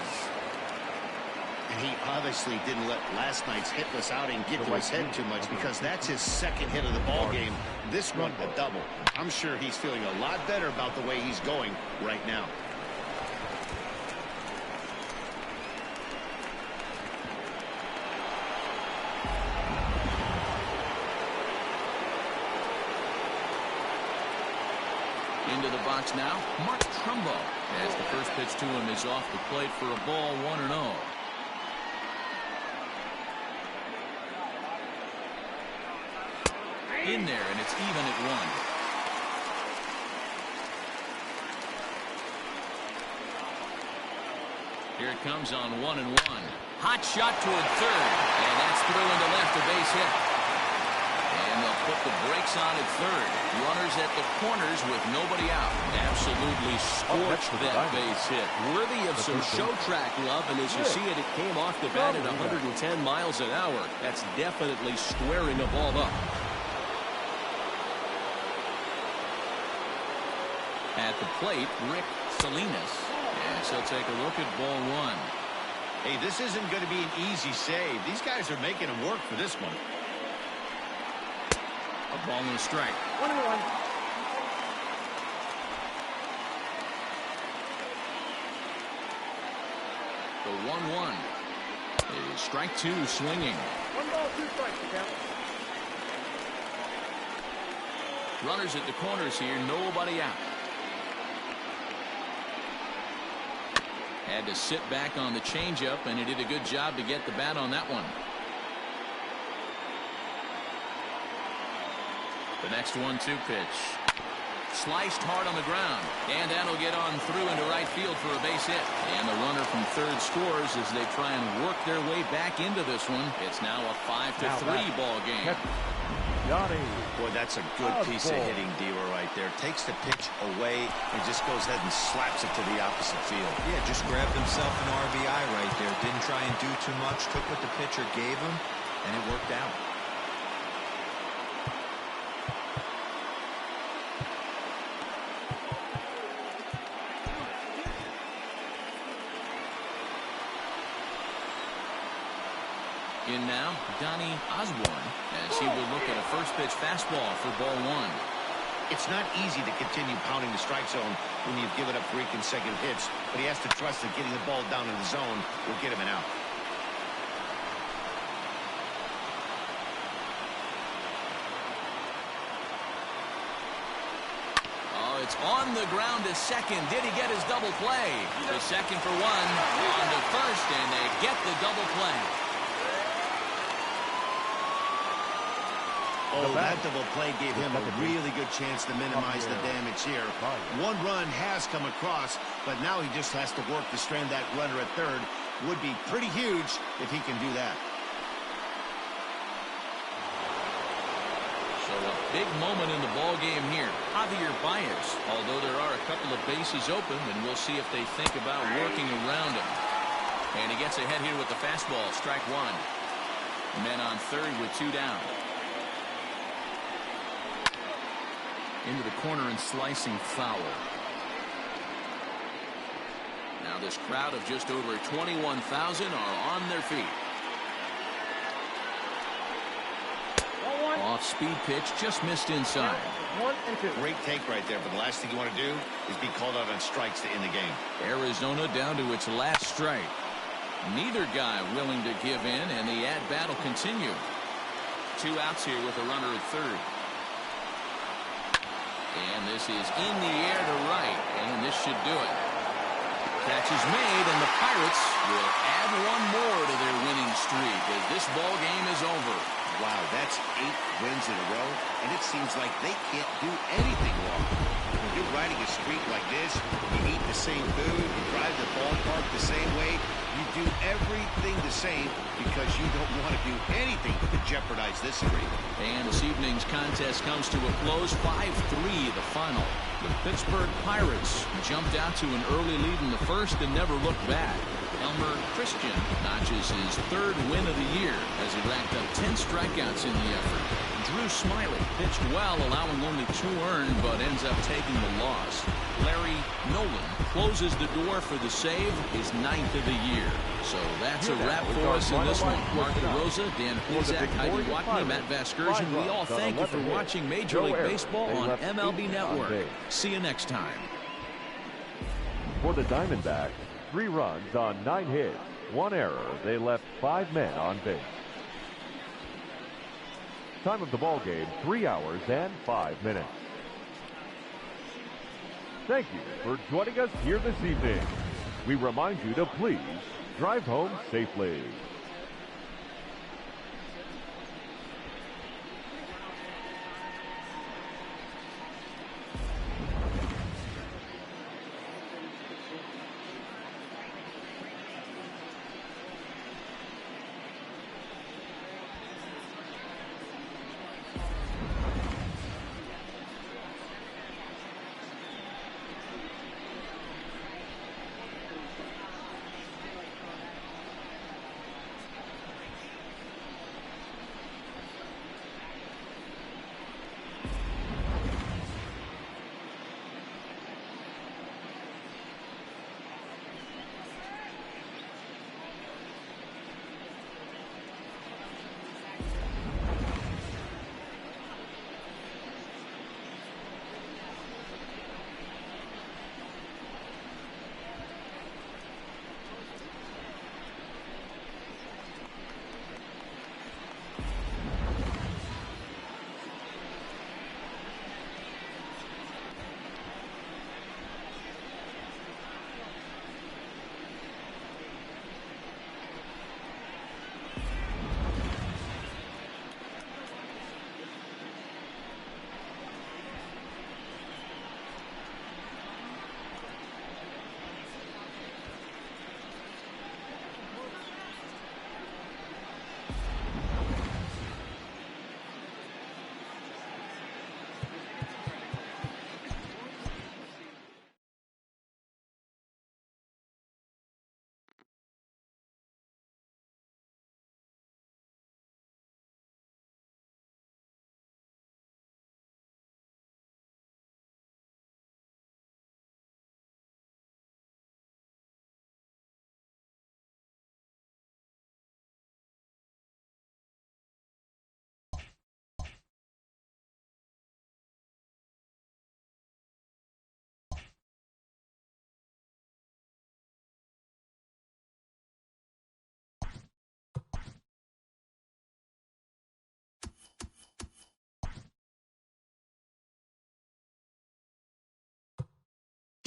And he obviously didn't let last night's hitless outing get to his head too much, because that's his 2nd hit of the ball game. This one, a double. I'm sure he's feeling a lot better about the way he's going right now. Into the box now, Mark Trumbo, as the first pitch to him is off the plate for a ball, 1-0. In there, and it's even at 1. Here it comes on 1-1. Hot shot toward third, and that's through into left, a base hit. And they'll put the brakes on at third. Runners at the corners with nobody out. Absolutely scorched that base hit. Worthy of some show track love, and as you see it, it came off the bat at 110 miles an hour. That's definitely squaring a ball up. At the plate, Rick Salinas. Yes, he'll take a look at ball 1. Hey, this isn't going to be an easy save. These guys are making him work for this one. A ball and a strike. 1-1. The 1-1 is strike 2, swinging. 1 ball, 2 strikes, count. Runners at the corners here, nobody out. Had to sit back on the changeup, and he did a good job to get the bat on that one. The next 1-2 pitch. Sliced hard on the ground, and that'll get on through into right field for a base hit. And the runner from third scores as they try and work their way back into this one. It's now a 5-3 ball game. Johnny. Boy, that's a good piece of hitting, Dero, right there. Takes the pitch away and just goes ahead and slaps it to the opposite field. Yeah, just grabbed himself an RBI right there. Didn't try and do too much. Took what the pitcher gave him, and it worked out. In now, Donnie Osborne, as he will look at a first pitch fastball for ball one. It's not easy to continue pounding the strike zone when you've given up 3 consecutive hits, but he has to trust that getting the ball down in the zone will get him an out. Oh, it's on the ground to second. Did he get his double play? To second for one, on to first, and they get the double play. Oh, that double play gave him a really good chance to minimize the damage here. 1 run has come across, but now he just has to work to strand that runner at third. Would be pretty huge if he can do that. So a big moment in the ball game here. Javier Baez, although there are a couple of bases open, and we'll see if they think about working around him. And he gets ahead here with the fastball, strike one. Men on third with 2 down. Into the corner and slicing foul. Now this crowd of just over 21,000 are on their feet. Off speed pitch, just missed inside. 1 and 2. Great take right there, but the last thing you want to do is be called out on strikes to end the game. Arizona down to its last strike. Neither guy willing to give in, and the at-bat will continue. 2 outs here with a runner at third. And this is in the air to right, and this should do it. Catch is made, and the Pirates will add 1 more to their winning streak as this ball game is over. Wow, that's 8 wins in a row, and it seems like they can't do anything wrong. When you're riding a streak like this, you eat the same food, you drive the ballpark the same way, you do everything the same because you don't want to do anything to jeopardize this streak. And this evening's contest comes to a close, 5-3 the final. The Pittsburgh Pirates jumped out to an early lead in the first and never looked back. Elmer Christian notches his 3rd win of the year as he racked up 10 strikeouts in the effort. Drew Smiley pitched well, allowing only 2 earned, but ends up taking the loss. Larry Nolan closes the door for the save, his 9th of the year. So that's a wrap for us in this one. Mark DeRosa, Dan Hozak, Heidi Watney, Matt Vasgersian. We all thank you for watching Major League Baseball on MLB Network. See you next time. For the Diamondbacks, 3 runs on 9 hits, 1 error. They left 5 men on base. Time of the ball game, 3 hours and 5 minutes. Thank you for joining us here this evening. We remind you to please drive home safely.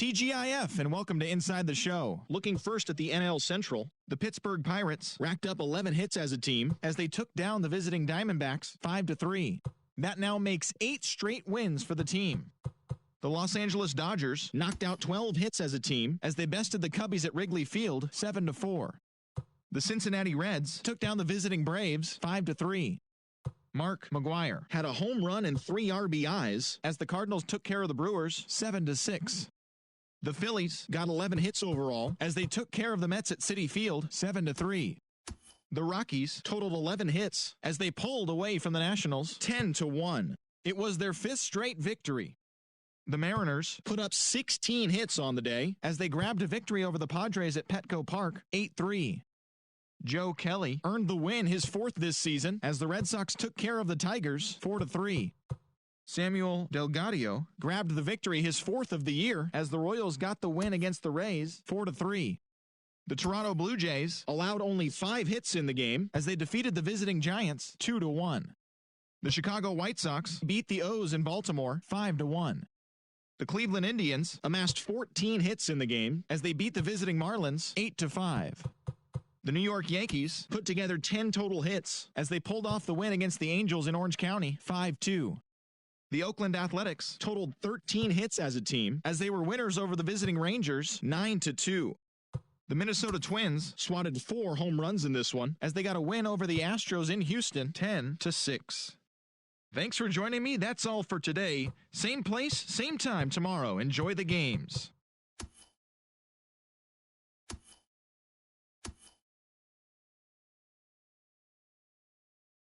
TGIF, and welcome to Inside the Show. Looking first at the NL Central, the Pittsburgh Pirates racked up 11 hits as a team as they took down the visiting Diamondbacks 5-3. That now makes 8 straight wins for the team. The Los Angeles Dodgers knocked out 12 hits as a team as they bested the Cubbies at Wrigley Field 7-4. The Cincinnati Reds took down the visiting Braves 5-3. Mark McGwire had a home run and 3 RBIs as the Cardinals took care of the Brewers 7-6. The Phillies got 11 hits overall as they took care of the Mets at Citi Field 7-3. The Rockies totaled 11 hits as they pulled away from the Nationals 10-1. It was their 5th straight victory. The Mariners put up 16 hits on the day as they grabbed a victory over the Padres at Petco Park 8-3. Joe Kelly earned the win, his 4th this season, as the Red Sox took care of the Tigers 4-3. Samuel Delgadillo grabbed the victory, his 4th of the year, as the Royals got the win against the Rays 4-3. The Toronto Blue Jays allowed only 5 hits in the game as they defeated the visiting Giants 2-1. The Chicago White Sox beat the O's in Baltimore 5-1. The Cleveland Indians amassed 14 hits in the game as they beat the visiting Marlins 8-5. The New York Yankees put together 10 total hits as they pulled off the win against the Angels in Orange County 5-2. The Oakland Athletics totaled 13 hits as a team as they were winners over the visiting Rangers 9-2. The Minnesota Twins swatted 4 home runs in this one as they got a win over the Astros in Houston 10-6. Thanks for joining me. That's all for today. Same place, same time tomorrow. Enjoy the games.